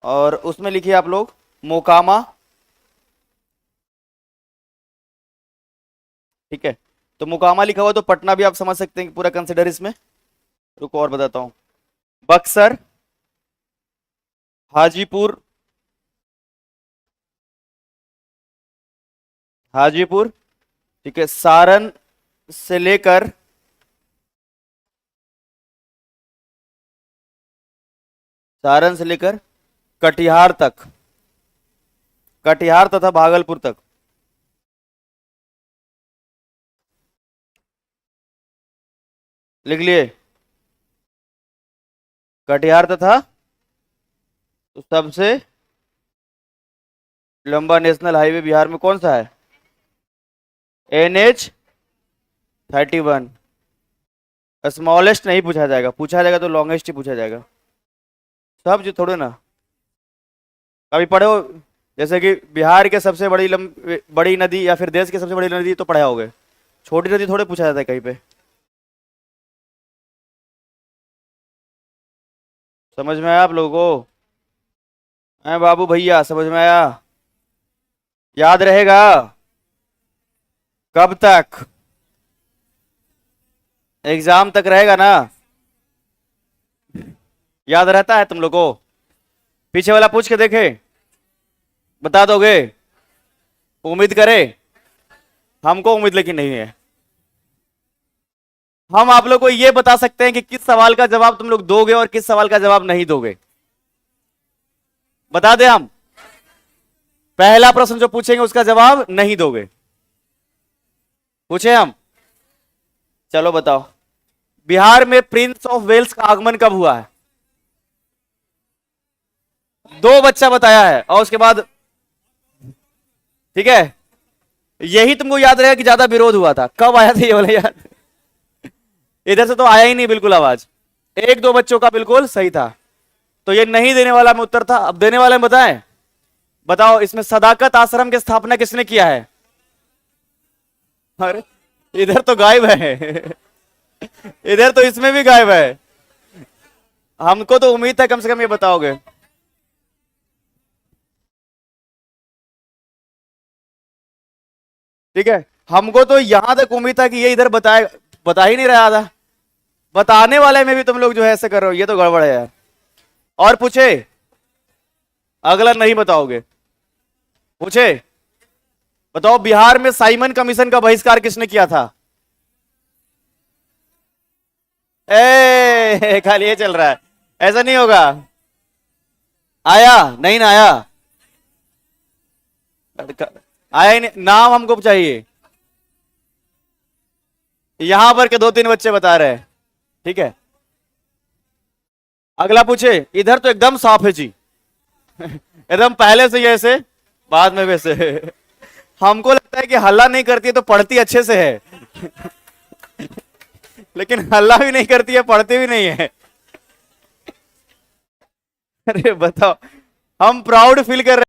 और उसमें लिखिए आप लोग मोकामा, ठीक है। तो मोकामा लिखा हुआ तो पटना भी आप समझ सकते हैं कि पूरा कंसिडर इसमें। रुको और बताता हूं, बक्सर, हाजीपुर, हाजीपुर, ठीक है, सारण से लेकर कटिहार तक, कटिहार तथा भागलपुर तक। लिख लिए? कटिहार तथा तो सबसे लंबा नेशनल हाईवे बिहार में कौन सा है? NH31। स्मॉलेस्ट नहीं पूछा जाएगा, पूछा जाएगा तो लॉन्गेस्ट ही पूछा जाएगा। सब जो थोड़े ना कभी पढ़े हो, जैसे कि बिहार के सबसे बड़ी नदी या फिर देश की सबसे बड़ी नदी तो पढ़े होगे, छोटी नदी थोड़े पूछा जाता है कहीं पे। समझ में आया आप लोगों को? बाबू भैया समझ में आया? याद रहेगा? कब तक? एग्जाम तक रहेगा ना? याद रहता है तुम लोग को? पीछे वाला पूछ के देखे, बता दोगे? उम्मीद करें? हमको उम्मीद लेकिन नहीं है। हम आप लोग को यह बता सकते हैं कि किस सवाल का जवाब तुम लोग दोगे और किस सवाल का जवाब नहीं दोगे। बता दें हम? पहला प्रश्न जो पूछेंगे उसका जवाब नहीं दोगे। पूछे हम? चलो बताओ, बिहार में प्रिंस ऑफ वेल्स का आगमन कब हुआ है? 2 बच्चा बताया है और उसके बाद, ठीक है, यही तुमको याद रहेगा कि ज्यादा विरोध हुआ था। कब आया था ये वाला याद? इधर से तो आया ही नहीं बिल्कुल आवाज। 1-2 बच्चों का बिल्कुल सही था, तो ये नहीं देने वाला में उत्तर था। अब देने वाले में बताएं, बताओ इसमें सदाकत आश्रम की स्थापना किसने किया है? अरे इधर तो गायब है इधर तो इसमें भी गायब है। हमको तो उम्मीद था कम से कम ये बताओगे। ठीक है, हमको तो यहां तक उम्मीद था कि ये इधर बता ही नहीं रहा था। बताने वाले में भी तुम लोग जो है ऐसे कर रहे हो, ये तो गड़बड़ है यार। और पूछे? अगला नहीं बताओगे? पूछे? बताओ, बिहार में साइमन कमीशन का बहिष्कार किसने किया था? खाली ये चल रहा है, ऐसा नहीं होगा। आया नहीं ना? आया ही नहीं, नाम हमको चाहिए। यहां पर के 2-3 बच्चे बता रहे हैं, ठीक है। अगला पूछे? इधर तो एकदम साफ है जी एकदम पहले से ही ऐसे, बाद में वैसे हमको लगता है कि हल्ला नहीं करती है तो पढ़ती अच्छे से है लेकिन हल्ला भी नहीं करती है, पढ़ती भी नहीं है अरे बताओ, हम प्राउड फील कर रहे हैं।